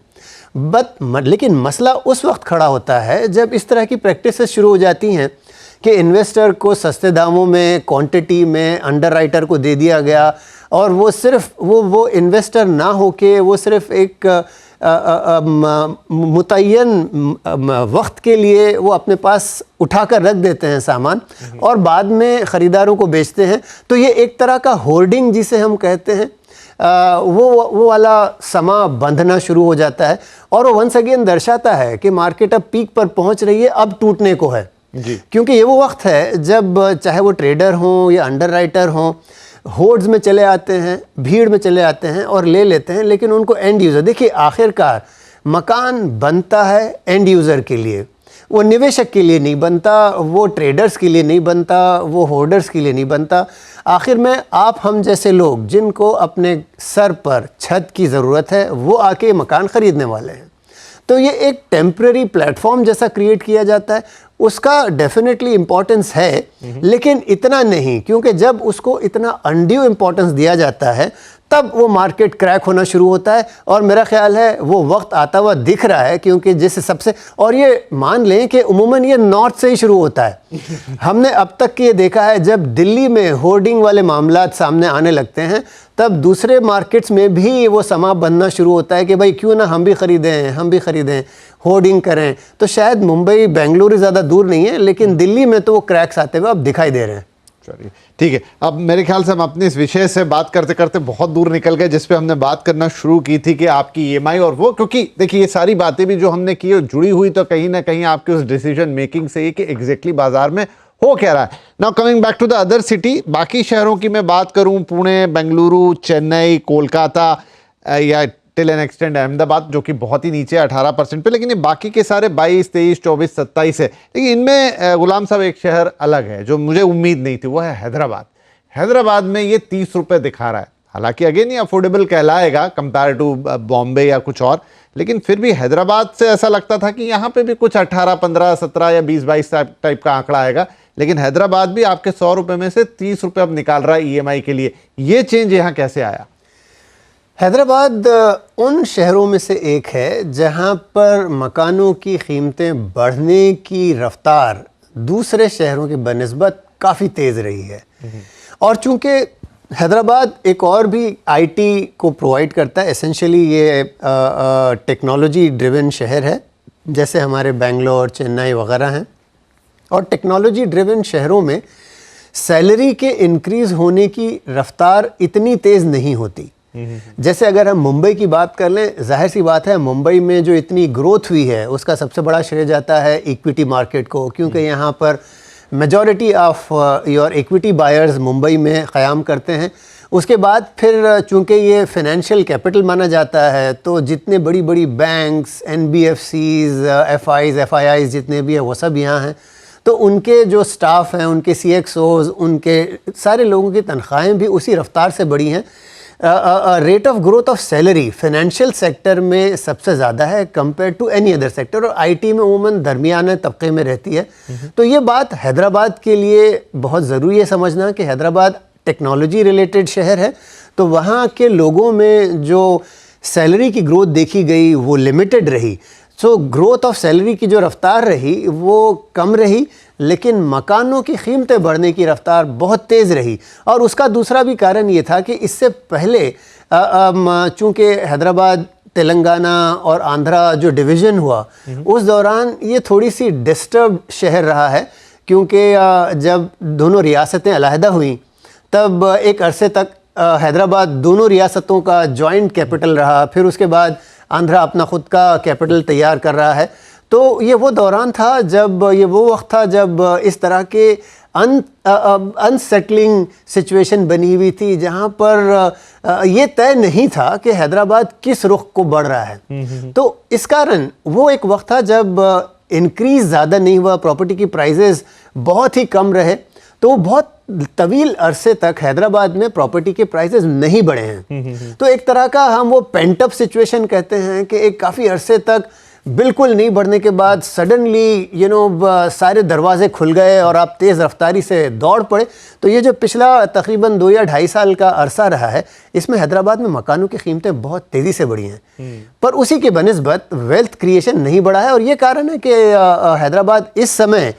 लेकिन मसला उस वक्त खड़ा होता है जब इस तरह की प्रैक्टिसेस शुरू हो जाती हैं कि इन्वेस्टर को सस्ते दामों में, क्वांटिटी में अंडरराइटर को दे दिया गया, और वो सिर्फ वो इन्वेस्टर ना होके वो सिर्फ एक मुतय्यन वक्त के लिए वो अपने पास उठा कर रख देते हैं सामान, और बाद में ख़रीदारों को बेचते हैं। तो ये एक तरह का होर्डिंग जिसे हम कहते हैं, वो वाला समा बंधना शुरू हो जाता है, और वो वंस अगेन दर्शाता है कि मार्केट अब पीक पर पहुंच रही है, अब टूटने को है जी। क्योंकि ये वो वक्त है जब चाहे वो ट्रेडर हों या अंडरराइटर हों, होर्ड्स में चले आते हैं, भीड़ में चले आते हैं और ले लेते हैं, लेकिन उनको एंड यूज़र, देखिए आखिरकार मकान बनता है एंड यूज़र के लिए, वो निवेशक के लिए नहीं बनता, वो ट्रेडर्स के लिए नहीं बनता, वो होर्डर्स के लिए नहीं बनता। आखिर में आप हम जैसे लोग जिनको अपने सर पर छत की ज़रूरत है वो आके मकान ख़रीदने वाले हैं। तो ये एक टेम्परेरी प्लेटफॉर्म जैसा क्रिएट किया जाता है, उसका डेफिनेटली इम्पोर्टेंस है, लेकिन इतना नहीं, क्योंकि जब उसको इतना अनड्यू इम्पोर्टेंस दिया जाता है तब वो मार्केट क्रैक होना शुरू होता है, और मेरा ख्याल है वो वक्त आता हुआ दिख रहा है। क्योंकि जैसे सबसे, और ये मान लें कि उमूमन ये नॉर्थ से ही शुरू होता है। हमने अब तक ये देखा है जब दिल्ली में होर्डिंग वाले मामलात सामने आने लगते हैं तब दूसरे मार्केट्स में भी वो समा बनना शुरू होता है कि भाई क्यों ना हम भी ख़रीदें, होर्डिंग करें। तो शायद मुंबई बेंगलुरु ज़्यादा दूर नहीं है, लेकिन दिल्ली में तो वो क्रैक्स आते हुए अब दिखाई दे रहे हैं। चलिए ठीक है, अब मेरे ख्याल से हम अपने इस विषय से बात करते करते बहुत दूर निकल गए, जिस पे हमने बात करना शुरू की थी कि आपकी ईएमआई और वो, क्योंकि देखिए ये सारी बातें भी जो हमने की जुड़ी हुई तो कहीं ना कहीं आपके उस डिसीजन मेकिंग से ही कि एग्जैक्टली बाजार में हो क्या रहा है। Now coming back to the other city, बाकी शहरों की मैं बात करूं, पुणे, बेंगलुरु, चेन्नई, कोलकाता या टिल एन एक्सटेंड अहमदाबाद, जो कि बहुत ही नीचे 18% पे, लेकिन ये बाकी के सारे 22, 23, 24, 27 है। लेकिन इनमें गुलाम साहब एक शहर अलग है जो मुझे उम्मीद नहीं थी, वो है हैदराबाद। हैदराबाद में ये 30 रुपये दिखा रहा है, हालांकि अगेन ये अफोर्डेबल कहलाएगा कंपेयर टू बॉम्बे या कुछ और, लेकिन फिर भी हैदराबाद से ऐसा लगता था कि यहाँ पे भी कुछ 18, 15, 17 या 20, 22 टाइप का आंकड़ा आएगा, लेकिन हैदराबाद भी आपके 100 रुपये में से 30 रुपये अब निकाल रहा है ईएमआई के लिए। ये चेंज यहाँ कैसे आया? हैदराबाद उन शहरों में से एक है जहां पर मकानों की कीमतें बढ़ने की रफ्तार दूसरे शहरों की बनिस्बत काफ़ी तेज़ रही है। और चूंकि हैदराबाद एक और भी आईटी को प्रोवाइड करता है, एसेंशियली ये टेक्नोलॉजी ड्रिवन शहर है, जैसे हमारे बेंगलोर, चेन्नई वगैरह हैं। और टेक्नोलॉजी ड्रिवन शहरों में सैलरी के इंक्रीज़ होने की रफ्तार इतनी तेज़ नहीं होती। जैसे अगर हम मुंबई की बात कर लें, जाहिर सी बात है मुंबई में जो इतनी ग्रोथ हुई है उसका सबसे बड़ा श्रेय जाता है इक्विटी मार्केट को, क्योंकि यहाँ पर majority of your equity buyers Mumbai में क़याम करते हैं। उसके बाद फिर चूँकि ये फाइनेंशियल कैपिटल माना जाता है, तो जितने बड़ी बड़ी बैंक्स, NBFCs, FIs, FIIs जितने भी हैं वो सब यहाँ हैं। तो उनके जो स्टाफ हैं, उनके CXOs, उनके सारे लोगों की तनख्वाहें भी उसी रफ्तार से बढ़ी हैं। Rate of growth of salary financial sector में सबसे ज़्यादा है compare to any other sector, और आईटी में उमूमन दरमियाने तबके में रहती है। तो ये बात हैदराबाद के लिए बहुत ज़रूरी है समझना कि हैदराबाद टेक्नोलॉजी रिलेटेड शहर है, तो वहाँ के लोगों में जो सैलरी की ग्रोथ देखी गई वो लिमिटेड रही। सो ग्रोथ ऑफ सैलरी की जो रफ्तार रही वो कम रही, लेकिन मकानों की कीमतें बढ़ने की रफ्तार बहुत तेज़ रही। और उसका दूसरा भी कारण ये था कि इससे पहले चूँकि हैदराबाद, तेलंगाना और आंध्रा जो डिवीज़न हुआ उस दौरान ये थोड़ी सी डिस्टर्ब शहर रहा है, क्योंकि जब दोनों रियासतें अलहदा हुई तब एक अरसे तक हैदराबाद दोनों रियासतों का जॉइंट कैपिटल रहा। फिर उसके बाद आंध्रा अपना ख़ुद का कैपिटल तैयार कर रहा है। तो ये वो दौरान था जब, ये वो वक्त था जब इस तरह के अनसेटलिंग सिचुएशन बनी हुई थी, जहाँ पर ये तय नहीं था कि हैदराबाद किस रुख को बढ़ रहा है। तो इस कारण वो एक वक्त था जब इंक्रीज़ ज़्यादा नहीं हुआ, प्रॉपर्टी की प्राइजेज़ बहुत ही कम रहे, तो वो बहुत तवील अरसे तक हैदराबाद में प्रॉपर्टी के प्राइसेस नहीं बढ़े हैं। तो एक तरह का हम वो पेंट अप सिचुएशन कहते हैं कि एक काफ़ी अरसे तक बिल्कुल नहीं बढ़ने के बाद सडनली सारे दरवाजे खुल गए और आप तेज़ रफ्तारी से दौड़ पड़े। तो ये जो पिछला तकरीबन 2 या 2.5 साल का अरसा रहा है, इसमें हैदराबाद में मकानों की कीमतें बहुत तेज़ी से बढ़ी हैं, पर उसी के बनिस्बत वेल्थ क्रिएशन नहीं बढ़ा है। और ये कारण है कि हैदराबाद इस समय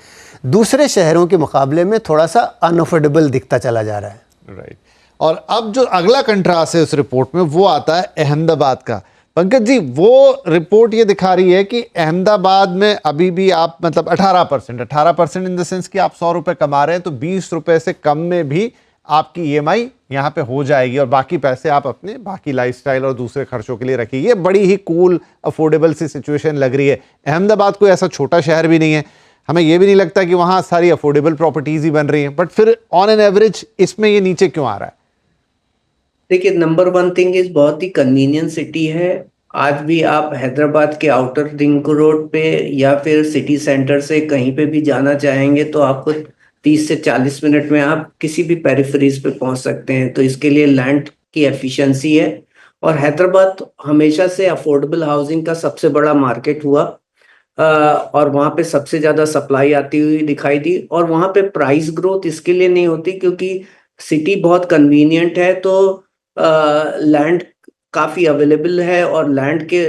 दूसरे शहरों के मुकाबले में थोड़ा सा अनअफोर्डेबल दिखता चला जा रहा है। राइट। और अब जो अगला कंट्रास्ट है उस रिपोर्ट में वो आता है अहमदाबाद का। पंकज जी, वो रिपोर्ट ये दिखा रही है कि अहमदाबाद में अभी भी आप मतलब 18% इन द सेंस कि आप 100 रुपए कमा रहे हैं तो 20 रुपए से कम में भी आपकी ईएमआई यहाँ पे हो जाएगी और बाकी पैसे आप अपने बाकी लाइफस्टाइल और दूसरे खर्चों के लिए रखिए। ये बड़ी ही कूल अफोर्डेबल सी सिचुएशन लग रही है। अहमदाबाद कोई ऐसा छोटा शहर भी नहीं है, हमें ये भी नहीं लगता कि वहाँ सारी अफोर्डेबल प्रॉपर्टीज ही बन रही हैं, बट फिर ऑन एन एवरेज इसमें ये नीचे क्यों आ रहा है? देखिए, नंबर 1 थिंग इज बहुत ही कन्वीनियंट सिटी है। आज भी आप हैदराबाद के आउटर रिंग रोड पे या फिर सिटी सेंटर से कहीं पे भी जाना चाहेंगे तो आपको 30 से 40 मिनट में आप किसी भी पेरिफेरीज पे पहुंच सकते हैं। तो इसके लिए लैंड की एफिशिएंसी है। और हैदराबाद हमेशा से अफोर्डेबल हाउसिंग का सबसे बड़ा मार्केट हुआ और वहाँ पे सबसे ज़्यादा सप्लाई आती हुई दिखाई दी। और वहाँ पे प्राइस ग्रोथ इसके लिए नहीं होती क्योंकि सिटी बहुत कन्वीनियंट है, तो लैंड काफ़ी अवेलेबल है और लैंड के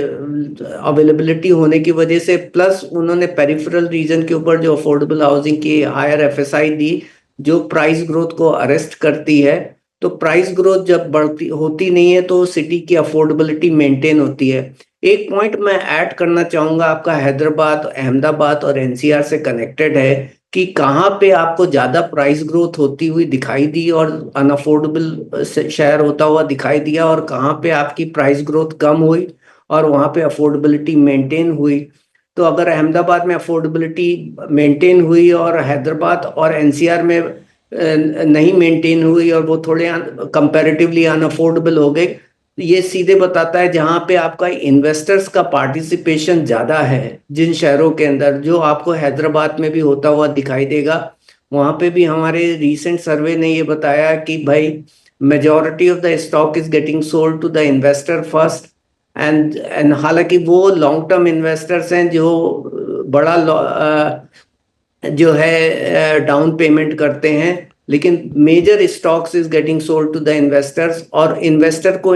अवेलेबिलिटी होने की वजह से प्लस उन्होंने पेरिफेरल रीजन के ऊपर जो अफोर्डेबल हाउसिंग की हायर एफएसआई दी जो प्राइस ग्रोथ को अरेस्ट करती है। तो प्राइस ग्रोथ जब बढ़ती होती नहीं है तो सिटी की अफोर्डेबिलिटी मेंटेन होती है। एक पॉइंट मैं ऐड करना चाहूँगा, आपका हैदराबाद, अहमदाबाद और एनसीआर से कनेक्टेड है कि कहाँ पे आपको ज़्यादा प्राइस ग्रोथ होती हुई दिखाई दी और अनअफोर्डेबल शहर होता हुआ दिखाई दिया और कहाँ पे आपकी प्राइस ग्रोथ कम हुई और वहाँ पे अफोर्डेबिलिटी मेंटेन हुई। तो अगर अहमदाबाद में अफोर्डेबिलिटी मेंटेन हुई और हैदराबाद और एनसीआर में नहीं मेंटेन हुई और वो थोड़े कंपैरेटिवली अनअफोर्डेबल हो गए, ये सीधे बताता है जहां पे आपका इन्वेस्टर्स का पार्टिसिपेशन ज्यादा है जिन शहरों के अंदर, जो आपको हैदराबाद में भी होता हुआ दिखाई देगा। वहां पे भी हमारे रीसेंट सर्वे ने ये बताया कि भाई majority of the stock is getting sold to the investor first and हालांकि वो लॉन्ग टर्म इन्वेस्टर्स हैं जो बड़ा जो है डाउन पेमेंट करते हैं, लेकिन major stocks is getting sold to the investors. और इन्वेस्टर को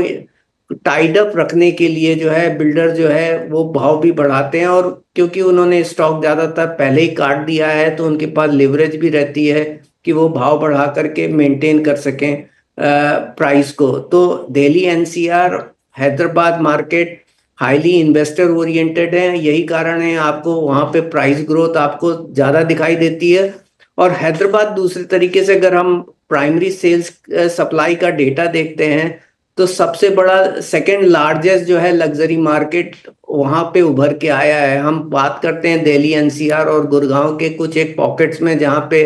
टाइड अप रखने के लिए जो है बिल्डर जो है वो भाव भी बढ़ाते हैं और क्योंकि उन्होंने स्टॉक ज्यादातर पहले ही काट दिया है तो उनके पास लिवरेज भी रहती है कि वो भाव बढ़ा करके मेंटेन कर सकें प्राइस को। तो Delhi NCR Hyderabad market highly investor oriented है, यही कारण है आपको वहां पे प्राइस ग्रोथ आपको ज्यादा दिखाई देती है। और हैदराबाद दूसरे तरीके से अगर हम प्राइमरी सेल्स सप्लाई का डेटा देखते हैं तो सबसे बड़ा सेकंड लार्जेस्ट जो है लग्जरी मार्केट वहां पे उभर के आया है। हम बात करते हैं दिल्ली एनसीआर और गुड़गांव के कुछ एक पॉकेट्स में जहां पे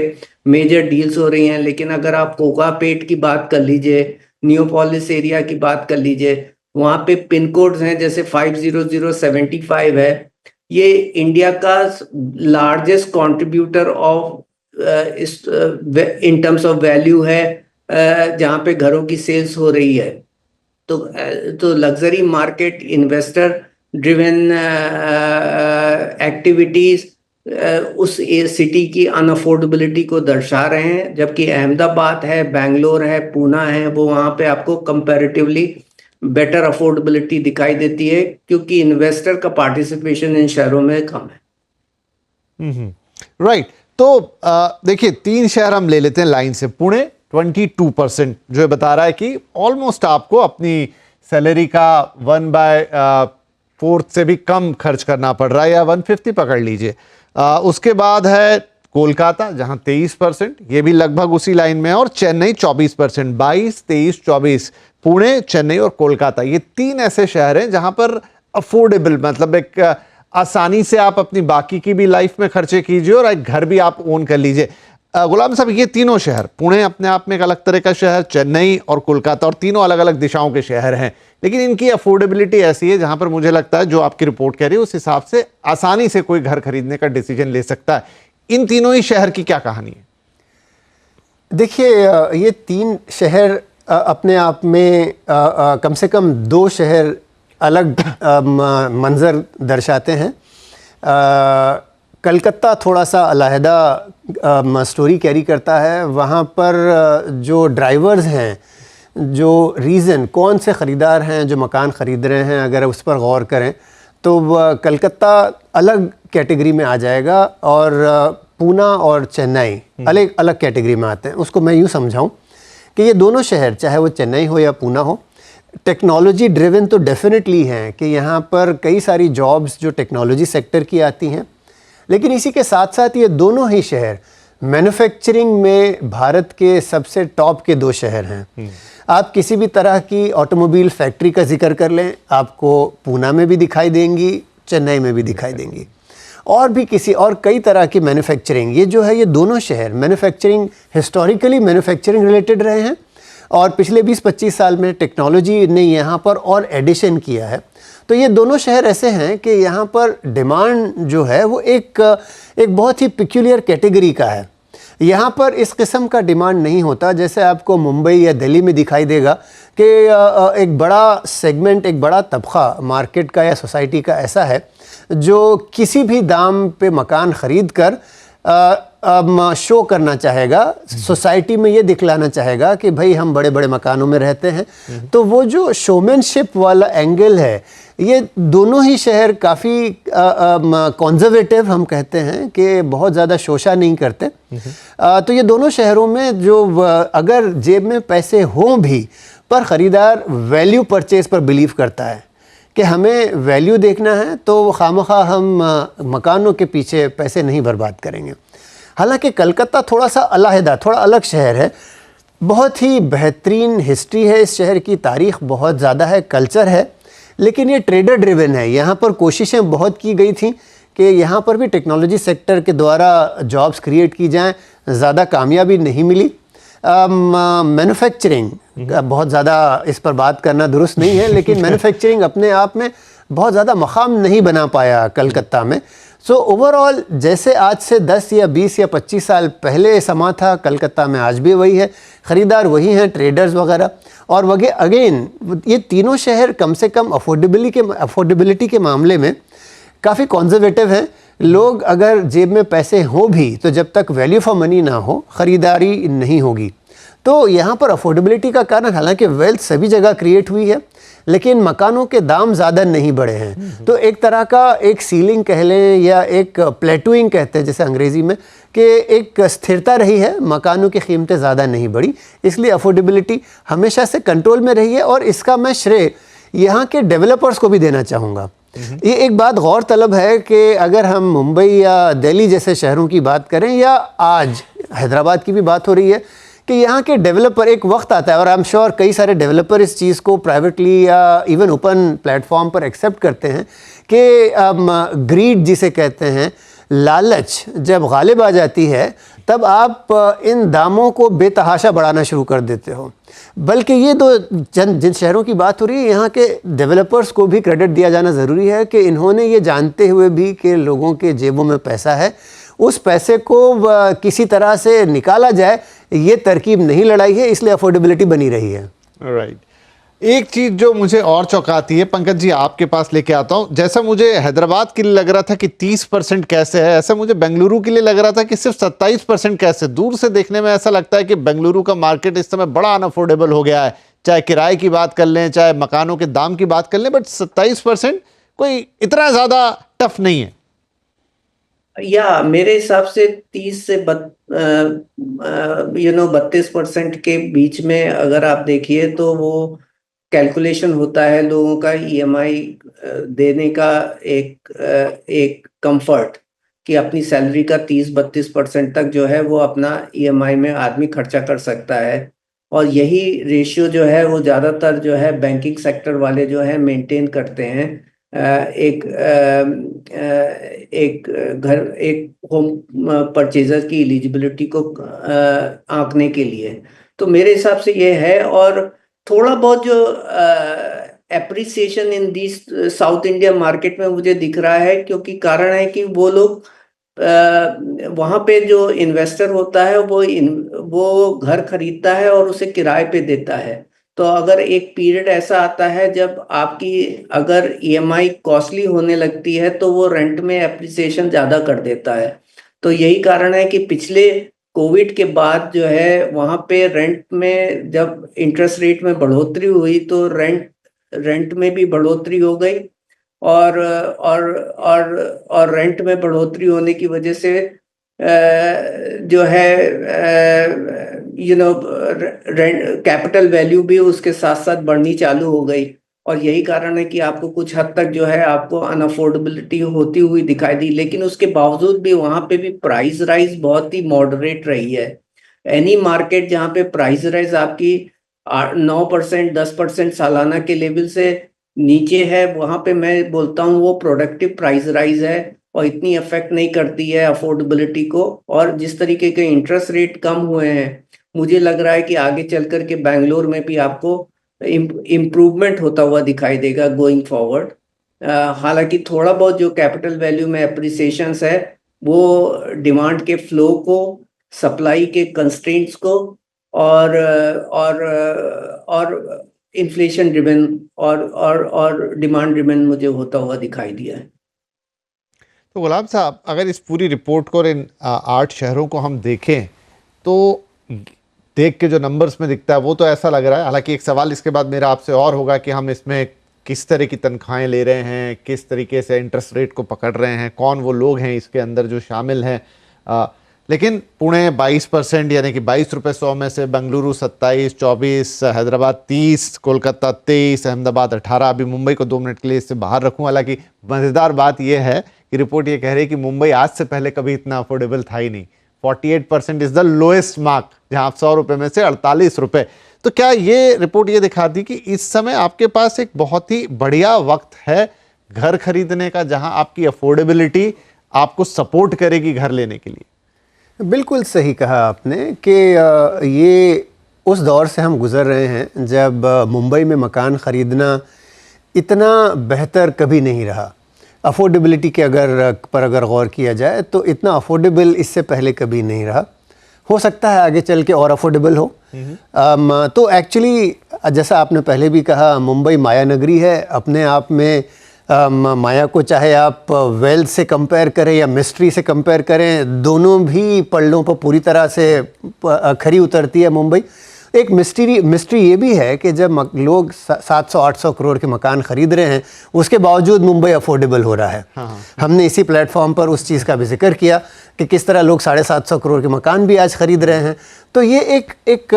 मेजर डील्स हो रही हैं, लेकिन अगर आप कोकापेट की बात कर लीजिए, नियोपोलिस एरिया की बात कर लीजिए, वहां पे पिन कोड्स हैं जैसे 50075 है। ये इंडिया का largest contributor of in terms of value है जहां पे घरों की सेल्स हो रही है। तो luxury market, investor driven activities उस सिटी की अनअफोर्डेबिलिटी को दर्शा रहे हैं, जबकि अहमदाबाद है, बेंगलोर है, पूना है, वो वहां पे आपको कंपैरेटिवली बेटर अफोर्डेबिलिटी दिखाई देती है क्योंकि इन्वेस्टर का पार्टिसिपेशन इन शहरों में कम है। राइट। तो देखिए 3 शहर हम ले लेते हैं लाइन से। पुणे 22% जो है बता रहा है कि ऑलमोस्ट आपको अपनी सैलरी का 1/4 से भी कम खर्च करना पड़ रहा है, या 150 पकड़ लीजिए। उसके बाद है कोलकाता जहां 23%, ये भी लगभग उसी लाइन में है, और चेन्नई 24%, 22, 23, 24। पुणे, चेन्नई और कोलकाता, ये 3 ऐसे शहर हैं जहां पर अफोर्डेबल मतलब एक आसानी से आप अपनी बाकी की भी लाइफ में खर्चे कीजिए और एक घर भी आप ओन कर लीजिए। गुलाम साहब, ये तीनों शहर, पुणे अपने आप में एक अलग तरह का शहर, चेन्नई और कोलकाता, और तीनों अलग अलग दिशाओं के शहर हैं, लेकिन इनकी अफोर्डेबिलिटी ऐसी है जहां पर मुझे लगता है जो आपकी रिपोर्ट कह रही है उस हिसाब से आसानी से कोई घर खरीदने का डिसीजन ले सकता है। इन तीनों ही शहर की क्या कहानी है? देखिए ये 3 शहर अपने आप में कम से कम 2 शहर अलग मंजर दर्शाते हैं। कलकत्ता थोड़ा सा अलहदा स्टोरी कैरी करता है। वहाँ पर जो ड्राइवर्स हैं, जो रीज़न कौन से ख़रीदार हैं जो मकान ख़रीद रहे हैं, अगर उस पर गौर करें तो कलकत्ता अलग कैटेगरी में आ जाएगा और पूना और चेन्नई अलग अलग कैटेगरी में आते हैं। उसको मैं यूँ समझाऊँ कि ये दोनों शहर, चाहे वो चेन्नई हो या पूना हो, टेक्नोलॉजी ड्रिवन तो डेफिनेटली हैं कि यहाँ पर कई सारी जॉब्स जो टेक्नोलॉजी सेक्टर की आती हैं, लेकिन इसी के साथ साथ ये दोनों ही शहर मैन्युफैक्चरिंग में भारत के सबसे टॉप के 2 शहर हैं। आप किसी भी तरह की ऑटोमोबाइल फैक्ट्री का जिक्र कर लें, आपको पूना में भी दिखाई देंगी, चेन्नई में भी दिखाई देंगी, और भी किसी और कई तरह की मैन्युफैक्चरिंग। ये जो है, ये दोनों शहर मैन्युफैक्चरिंग, हिस्टोरिकली मैन्युफैक्चरिंग रिलेटेड रहे हैं और पिछले 20-25 साल में टेक्नोलॉजी ने यहाँ पर और एडिशन किया है। तो ये दोनों शहर ऐसे हैं कि यहाँ पर डिमांड जो है वो एक बहुत ही पिक्यूलियर कैटेगरी का है। यहाँ पर इस किस्म का डिमांड नहीं होता जैसे आपको मुंबई या दिल्ली में दिखाई देगा कि एक बड़ा सेगमेंट, एक बड़ा तबका मार्केट का या सोसाइटी का ऐसा है जो किसी भी दाम पे मकान ख़रीद कर शो करना चाहेगा, सोसाइटी में ये दिखलाना चाहेगा कि भाई हम बड़े बड़े मकानों में रहते हैं। तो वो जो शोमैनशिप वाला एंगल है, ये दोनों ही शहर काफ़ी कॉन्जर्वेटिव हम कहते हैं कि बहुत ज़्यादा शोशा नहीं करते। तो ये दोनों शहरों में जो अगर जेब में पैसे हों भी, पर ख़रीदार वैल्यू परचेज़ पर बिलीव करता है कि हमें वैल्यू देखना है, तो खामखा हम मकानों के पीछे पैसे नहीं बर्बाद करेंगे। हालांकि कलकत्ता थोड़ा सा अलहदा, थोड़ा अलग शहर है। बहुत ही बेहतरीन हिस्ट्री है इस शहर की, तारीख़ बहुत ज़्यादा है, कल्चर है, लेकिन ये ट्रेडर ड्रिवन है। यहाँ पर कोशिशें बहुत की गई थी कि यहाँ पर भी टेक्नोलॉजी सेक्टर के द्वारा जॉब्स क्रिएट की जाएं, ज़्यादा कामयाबी नहीं मिली। मैन्युफैक्चरिंग बहुत ज़्यादा इस पर बात करना दुरुस्त नहीं है, लेकिन मैन्युफैक्चरिंग अपने आप में बहुत ज़्यादा मकाम नहीं बना पाया कलकत्ता में। सो ओवरऑल जैसे आज से 10 या 20 या 25 साल पहले समा था, कलकत्ता में आज भी वही है, ख़रीदार वही हैं, ट्रेडर्स वगैरह और अगेन ये तीनों शहर कम से कम अफोर्डेबिलिटी के मामले में काफ़ी कॉन्जर्वेटिव हैं। लोग अगर जेब में पैसे हों भी, तो जब तक वैल्यू फॉर मनी ना हो, ख़रीदारी नहीं होगी। तो यहाँ पर अफोर्डेबिलिटी का कारण, हालांकि वेल्थ सभी जगह क्रिएट हुई है, लेकिन मकानों के दाम ज़्यादा नहीं बढ़े हैं। तो एक तरह का एक सीलिंग कह लें या एक प्लेटूइंग कहते हैं जैसे अंग्रेज़ी में, कि एक स्थिरता रही है, मकानों की कीमतें ज़्यादा नहीं बढ़ी, इसलिए अफोर्डेबिलिटी हमेशा से कंट्रोल में रही है। और इसका मैं श्रेय यहाँ के डेवलपर्स को भी देना चाहूँगा। ये एक बात गौर तलब है कि अगर हम मुंबई या दिल्ली जैसे शहरों की बात करें, या आज हैदराबाद की भी बात हो रही है, कि यहाँ के डेवलपर, एक वक्त आता है और आई एम श्योर कई सारे डेवलपर इस चीज़ को प्राइवेटली या इवन ओपन प्लेटफॉर्म पर एक्सेप्ट करते हैं कि ग्रीड जिसे कहते हैं, लालच जब गालिब आ जाती है, तब आप इन दामों को बेतहाशा बढ़ाना शुरू कर देते हो। बल्कि ये दो जिन शहरों की बात हो रही है, यहाँ के डेवलपर्स को भी क्रेडिट दिया जाना ज़रूरी है कि इन्होंने ये जानते हुए भी कि लोगों के जेबों में पैसा है, उस पैसे को किसी तरह से निकाला जाए, ये तरकीब नहीं लड़ाई है, इसलिए अफोर्डेबिलिटी बनी रही है। राइट। एक चीज जो मुझे और चौंकाती है, पंकज जी आपके पास लेके आता हूं, जैसा मुझे हैदराबाद के लिए लग रहा था कि 30% कैसे है, ऐसा मुझे बेंगलुरु के लिए लग रहा था कि सिर्फ 27% कैसे। दूर से देखने में ऐसा लगता है कि बेंगलुरु का मार्केट इस समय बड़ा अनअफोर्डेबल हो गया है, चाहे किराए की बात कर लें, चाहे मकानों के दाम की बात कर लें, बट 27% कोई इतना ज्यादा टफ नहीं है। या मेरे हिसाब से 30 से 32% के बीच में अगर आप देखिए तो वो कैलकुलेशन होता है लोगों का ईएमआई देने का एक कंफर्ट, कि अपनी सैलरी का 30-32% तक जो है वो अपना ईएमआई में आदमी खर्चा कर सकता है। और यही रेशियो जो है वो ज़्यादातर जो है बैंकिंग सेक्टर वाले जो है मेंटेन करते हैं, एक होम परचेजर की एलिजिबिलिटी को आंकने के लिए। तो मेरे हिसाब से ये है। और थोड़ा बहुत जो appreciation in this south India market में मुझे दिख रहा है, क्योंकि कारण है कि वो लोग वहां पे जो इन्वेस्टर होता है वो घर खरीदता है और उसे किराए पे देता है। तो अगर एक पीरियड ऐसा आता है जब आपकी अगर ईएमआई कॉस्टली होने लगती है तो वो रेंट में एप्रिसिएशन ज्यादा कर देता है। तो यही कारण है कि पिछले कोविड के बाद जो है वहां पे रेंट में जब इंटरेस्ट रेट में बढ़ोतरी हुई तो रेंट में भी बढ़ोतरी हो गई और रेंट में बढ़ोतरी होने की वजह से जो है रेंट कैपिटल वैल्यू भी उसके साथ साथ बढ़नी चालू हो गई। और यही कारण है कि आपको कुछ हद तक जो है आपको अनअफोर्डेबिलिटी होती हुई दिखाई दी, लेकिन उसके बावजूद भी वहां पे भी प्राइस राइज बहुत ही मॉडरेट रही है। एनी मार्केट जहाँ पे प्राइस राइज आपकी 9% 10% सालाना के लेवल से नीचे है, वहां पे मैं बोलता हूँ वो प्रोडक्टिव प्राइस राइज है और इतनी अफेक्ट नहीं करती है अफोर्डेबिलिटी को। और जिस तरीके के इंटरेस्ट रेट कम हुए हैं, मुझे लग रहा है कि आगे चल कर के बैंगलोर में भी आपको इम्प्रूवमेंट होता हुआ दिखाई देगा गोइंग फॉरवर्ड। हालांकि थोड़ा बहुत जो कैपिटल वैल्यू में एप्रिसिएशन है वो डिमांड के फ्लो को, सप्लाई के कंस्ट्रेंट्स को और इन्फ्लेशन ड्रिवन और डिमांड ड्रिवन मुझे होता हुआ दिखाई दिया है। तो गुलाम साहब, अगर इस पूरी रिपोर्ट को और इन 8 शहरों को हम देखें तो देख के जो नंबर्स में दिखता है वो तो ऐसा लग रहा है। हालांकि एक सवाल इसके बाद मेरा आपसे और होगा कि हम इसमें किस तरह की तनख्वाहें ले रहे हैं, किस तरीके से इंटरेस्ट रेट को पकड़ रहे हैं, कौन वो लोग हैं इसके अंदर जो शामिल हैं। लेकिन पुणे 22% यानी कि 22 रुपये 100 में से, बेंगलुरु 27, 24, हैदराबाद 30, कोलकाता 23, अहमदाबाद 18। अभी मुंबई को 2 मिनट के लिए इससे बाहर रखूँ। हालांकि मज़ेदार बात यह है कि रिपोर्ट ये कह रही है कि मुंबई आज से पहले कभी इतना अफोर्डेबल था ही नहीं। 48% इज़ द लोएस्ट मार्क, जहाँ आप 100 रुपये में से 48 रुपये। तो क्या ये रिपोर्ट ये दिखाती कि इस समय आपके पास एक बहुत ही बढ़िया वक्त है घर खरीदने का, जहाँ आपकी अफोर्डेबिलिटी आपको सपोर्ट करेगी घर लेने के लिए? बिल्कुल सही कहा आपने कि ये उस दौर से हम गुज़र रहे हैं जब मुंबई में मकान ख़रीदना इतना बेहतर कभी नहीं रहा। अफोर्डेबिलिटी के अगर गौर किया जाए तो इतना अफोर्डेबल इससे पहले कभी नहीं रहा। हो सकता है आगे चल के और अफोर्डेबल हो। तो एक्चुअली जैसा आपने पहले भी कहा, मुंबई माया नगरी है अपने आप में। माया को चाहे आप वेल्थ से कंपेयर करें या मिस्ट्री से कंपेयर करें, दोनों भी पल्लों पर पूरी तरह से खरी उतरती है मुंबई। एक मिस्ट्री ये भी है कि जब लोग 700-800 करोड़ के मकान खरीद रहे हैं, उसके बावजूद मुंबई अफोर्डेबल हो रहा है। हमने इसी प्लेटफॉर्म पर उस चीज़ का भी जिक्र किया कि किस तरह लोग 750 करोड़ के मकान भी आज खरीद रहे हैं। तो ये एक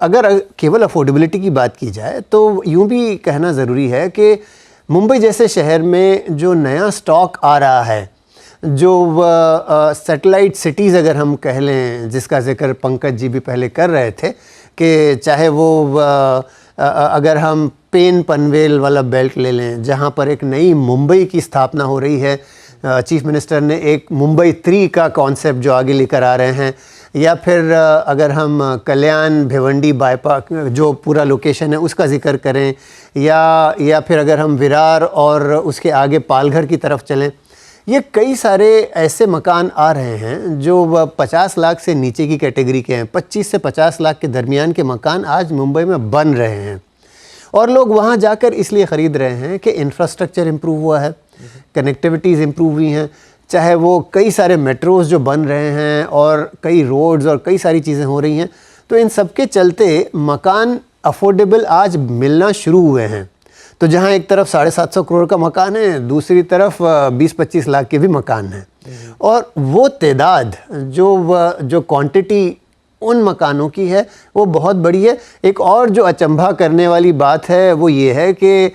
अगर केवल अफोर्डेबिलिटी की बात की जाए तो यूँ भी कहना ज़रूरी है कि मुंबई जैसे शहर में जो नया स्टॉक आ रहा है, जो सैटेलाइट सिटीज़ अगर हम कह लें, जिसका जिक्र पंकज जी भी पहले कर रहे थे, कि चाहे वो अगर हम पेन पनवेल वाला बेल्ट ले लें जहाँ पर एक नई मुंबई की स्थापना हो रही है, चीफ मिनिस्टर ने एक मुंबई 3 का कॉन्सेप्ट जो आगे लेकर आ रहे हैं, या फिर अगर हम कल्याण भिवंडी बाईपास जो पूरा लोकेशन है उसका जिक्र करें, या फिर अगर हम विरार और उसके आगे पालघर की तरफ चलें, ये कई सारे ऐसे मकान आ रहे हैं जो 50 लाख से नीचे की कैटेगरी के हैं। 25 से 50 लाख के दरमियान के मकान आज मुंबई में बन रहे हैं और लोग वहाँ जाकर इसलिए ख़रीद रहे हैं कि इंफ्रास्ट्रक्चर इम्प्रूव हुआ है, कनेक्टिविटीज़ इम्प्रूव हुई हैं, चाहे वो कई सारे मेट्रोज़ जो बन रहे हैं और कई रोड्स और कई सारी चीज़ें हो रही हैं। तो इन सब के चलते मकान अफोर्डेबल आज मिलना शुरू हुए हैं। तो जहाँ एक तरफ 750 करोड़ का मकान है, दूसरी तरफ 20-25 लाख के भी मकान हैं, और वो तादाद जो क्वांटिटी उन मकानों की है वो बहुत बड़ी है। एक और जो अचंभा करने वाली बात है वो ये है कि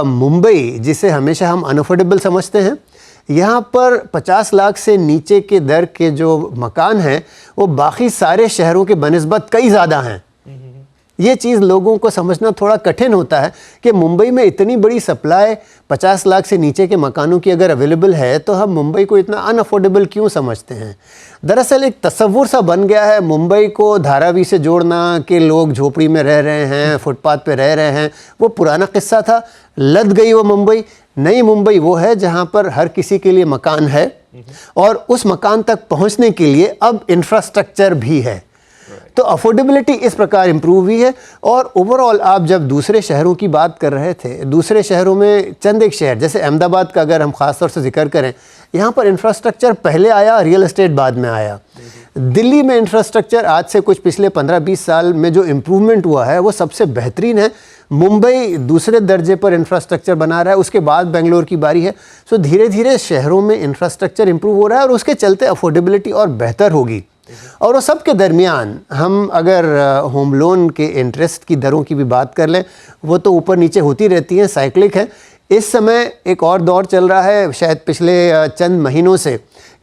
मुंबई, जिसे हमेशा हम अनअफोर्डेबल समझते हैं, यहाँ पर 50 लाख से नीचे के दर के जो मकान हैं वो बाकी सारे शहरों के बनिस्बत कई ज़्यादा हैं। ये चीज़ लोगों को समझना थोड़ा कठिन होता है कि मुंबई में इतनी बड़ी सप्लाई 50 लाख से नीचे के मकानों की अगर अवेलेबल है तो हम मुंबई को इतना अनअफोर्डेबल क्यों समझते हैं। दरअसल एक तस्वुर सा बन गया है मुंबई को धारावी से जोड़ना कि लोग झोपड़ी में रह रहे हैं, फुटपाथ पे रह रहे हैं। वो पुराना किस्सा था, लद गई वो मुंबई। नई मुंबई वो है जहाँ पर हर किसी के लिए मकान है, और उस मकान तक पहुंचने के लिए अब इंफ्रास्ट्रक्चर भी है। तो अफोर्डेबिलिटी इस प्रकार इंप्रूव हुई है। और ओवरऑल आप जब दूसरे शहरों की बात कर रहे थे, दूसरे शहरों में चंद एक शहर जैसे अहमदाबाद का अगर हम ख़ास तौर से जिक्र करें, यहाँ पर इंफ्रास्ट्रक्चर पहले आया, रियल एस्टेट बाद में आया। दिल्ली में इंफ्रास्ट्रक्चर आज से कुछ पिछले 15-20 साल में जो इम्प्रूवमेंट हुआ है वो सबसे बेहतरीन है। मुंबई दूसरे दर्जे पर इंफ्रास्ट्रक्चर बना रहा है, उसके बाद बेंगलोर की बारी है। सो धीरे धीरे शहरों में इंफ्रास्ट्रक्चर इंप्रूव हो रहा है और उसके चलते अफोर्डेबिलिटी और बेहतर होगी। और वो सब के दरमियान हम अगर होम लोन के इंटरेस्ट की दरों की भी बात कर लें, वो तो ऊपर नीचे होती रहती हैं, साइक्लिक है। इस समय एक और दौर चल रहा है शायद पिछले चंद महीनों से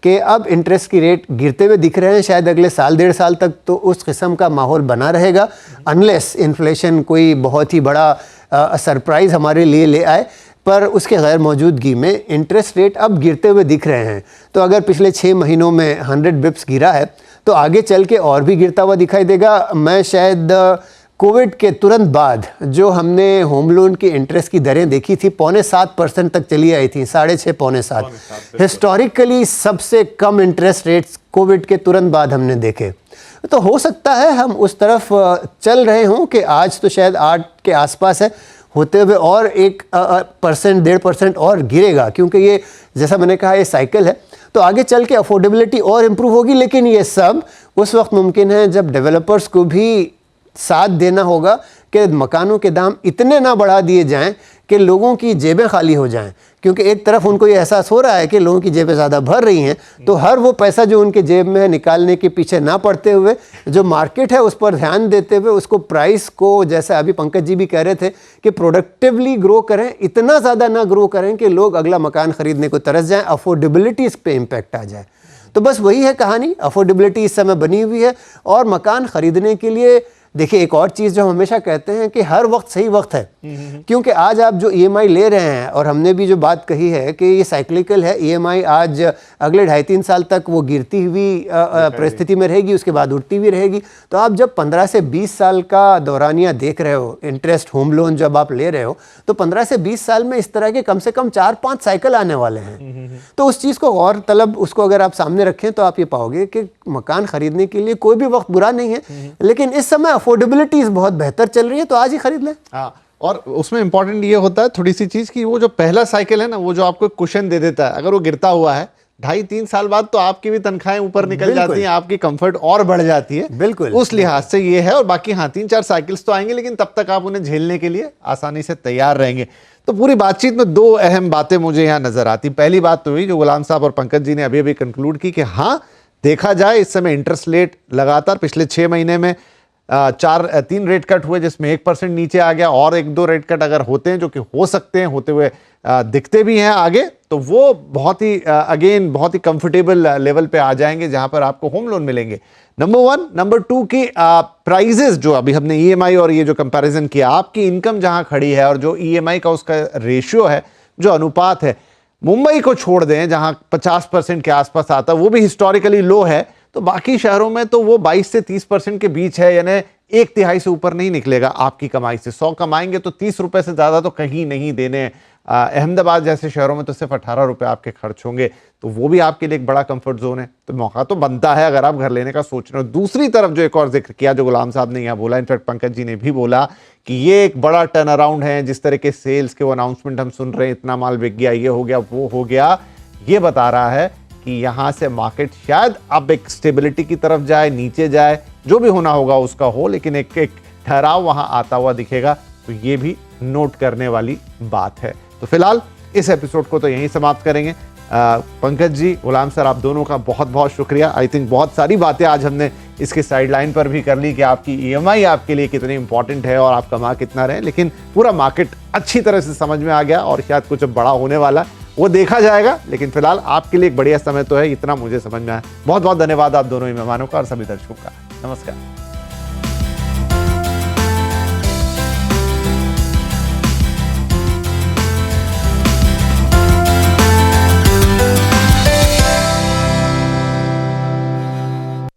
कि अब इंटरेस्ट की रेट गिरते हुए दिख रहे हैं। शायद अगले साल 1.5 साल तक तो उस किस्म का माहौल बना रहेगा, अनलेस इन्फ्लेशन कोई बहुत ही बड़ा सरप्राइज़ हमारे लिए ले आए। पर उसके गैर मौजूदगी में इंटरेस्ट रेट अब गिरते हुए दिख रहे हैं। तो अगर पिछले 6 महीनों में 100 बिप्स गिरा है तो आगे चल के और भी गिरता हुआ दिखाई देगा। मैं शायद कोविड के तुरंत बाद जो हमने होम लोन की इंटरेस्ट की दरें देखी थी 6.25% तक चली आई थी, 6.5 पौने 7 हिस्टोरिकली सबसे कम इंटरेस्ट रेट्स कोविड के तुरंत बाद हमने देखे। तो हो सकता है हम उस तरफ चल रहे हों कि आज तो शायद 8 के आसपास है, होते हुए और 1%, 1.5% और गिरेगा, क्योंकि ये जैसा मैंने कहा ये साइकिल है। तो आगे चल के अफोर्डेबिलिटी और इम्प्रूव होगी, लेकिन ये सब उस वक्त मुमकिन है जब डेवलपर्स को भी साथ देना होगा कि मकानों के दाम इतने ना बढ़ा दिए जाएं कि लोगों की जेबें खाली हो जाएं। क्योंकि एक तरफ उनको ये एहसास हो रहा है कि लोगों की जेबें ज़्यादा भर रही हैं, तो हर वो पैसा जो उनके जेब में है निकालने के पीछे ना पड़ते हुए जो मार्केट है उस पर ध्यान देते हुए उसको प्राइस को, जैसे अभी पंकज जी भी कह रहे थे कि प्रोडक्टिवली ग्रो करें, इतना ज़्यादा ना ग्रो करें कि लोग अगला मकान ख़रीदने को तरस जाएँ, अफोर्डेबिलिटी इस पर इम्पैक्ट आ जाए। तो बस वही है कहानी, अफोर्डेबिलिटी इस समय बनी हुई है। और मकान ख़रीदने के लिए देखिए एक और चीज़ जो हम हमेशा कहते हैं कि हर वक्त सही वक्त है, क्योंकि आज आप जो EMI ले रहे हैं, और हमने भी जो बात कही है कि ये साइक्लिकल है, EMI आज अगले 2.5-3 साल तक वो गिरती हुई परिस्थिति में रहेगी, उसके बाद उठती हुई रहेगी। तो आप जब 15 से 20 साल का दौरानिया देख रहे हो, इंटरेस्ट होम लोन जब आप ले रहे हो, तो 15 से 20 साल में इस तरह के कम से कम 4-5 साइकिल आने वाले हैं। तो उस चीज़ को और तलब उसको अगर आप सामने रखें तो आप ये पाओगे कि मकान खरीदने के लिए कोई भी वक्त बुरा नहीं है, लेकिन इस समय अफोर्डेबिलिटीज बहुत बेहतर चल रही है, तो आज ही खरीद लें। हाँ, और उसमें इंपॉर्टेंट ये होता है थोड़ी सी चीज कि वो जो पहला साइकिल है ना, वो जो आपको कुशन दे देता है, अगर वो गिरता हुआ है 2.5-3 साल बाद तो आपकी भी तनख्वाहें ऊपर निकल जाती हैं, आपकी कंफर्ट और बढ़ जाती है। बिल्कुल, उस लिहाज से ये है। और बाकी हाँ 3-4 साइकिल्स तो आएंगे, लेकिन तब तक आप उन्हें झेलने के लिए आसानी से तैयार रहेंगे। तो पूरी बातचीत में 2 अहम बातें मुझे यहाँ नजर आती। पहली बात तो हुई जो गुलाम साहब और पंकज जी ने अभी अभी कंक्लूड की कि हाँ, देखा जाए इस समय इंटरेस्ट रेट लगातार पिछले 6 महीने में 3 रेट कट हुए, जिसमें 1% नीचे आ गया, और 1-2 रेट कट अगर होते हैं, जो कि हो सकते हैं, होते हुए दिखते भी हैं आगे, तो वो बहुत ही अगेन बहुत ही कंफर्टेबल लेवल पे आ जाएंगे जहां पर आपको होम लोन मिलेंगे। नंबर 1। नंबर 2 की प्राइजेस जो अभी हमने EMI और ये जो कंपैरिजन किया, आपकी इनकम जहां खड़ी है और जो EMI का उसका रेशियो है, जो अनुपात है, मुंबई को छोड़ दें जहां 50% के आसपास आता है, वो भी हिस्टोरिकली लो है, तो बाकी शहरों में तो वो 22 से 30% के बीच है, यानी 1/3 से ऊपर नहीं निकलेगा आपकी कमाई से। 100 कमाएंगे तो 30 रुपए से ज्यादा तो कहीं नहीं देने। अहमदाबाद जैसे शहरों में तो सिर्फ 18 रुपए आपके खर्च होंगे, तो वो भी आपके लिए एक बड़ा कंफर्ट जोन है। तो मौका तो बनता है अगर आप घर लेने का सोच रहे हो। दूसरी तरफ जो एक और जिक्र किया, जो गुलाम साहब ने यहाँ बोला, इनफैक्ट पंकज जी ने भी बोला कि ये एक बड़ा टर्न अराउंड है, जिस तरह के सेल्स के वो अनाउंसमेंट हम सुन रहे हैं, इतना माल बिक गया, ये हो गया, वो हो गया, ये बता रहा है कि यहां से मार्केट शायद अब एक स्टेबिलिटी की तरफ जाए, नीचे जाए, जो भी होना होगा उसका हो, लेकिन एक ठहराव वहां आता हुआ दिखेगा। तो ये भी नोट करने वाली बात है। तो फिलहाल इस एपिसोड को तो यहीं समाप्त करेंगे। पंकज जी, गुलाम सर, आप दोनों का बहुत बहुत शुक्रिया। आई थिंक बहुत सारी बातें आज हमने इसके साइडलाइन पर भी कर ली कि आपकी EMI आपके लिए कितनी इंपॉर्टेंट है और आप कमा कितना रहे, लेकिन पूरा मार्केट अच्छी तरह से समझ में आ गया और शायद कुछ बड़ा होने वाला वो देखा जाएगा। लेकिन फिलहाल आपके लिए एक बढ़िया समय तो है, इतना मुझे समझ में आया। बहुत बहुत धन्यवाद आप दोनों ही मेहमानों का और सभी दर्शकों का। नमस्कार।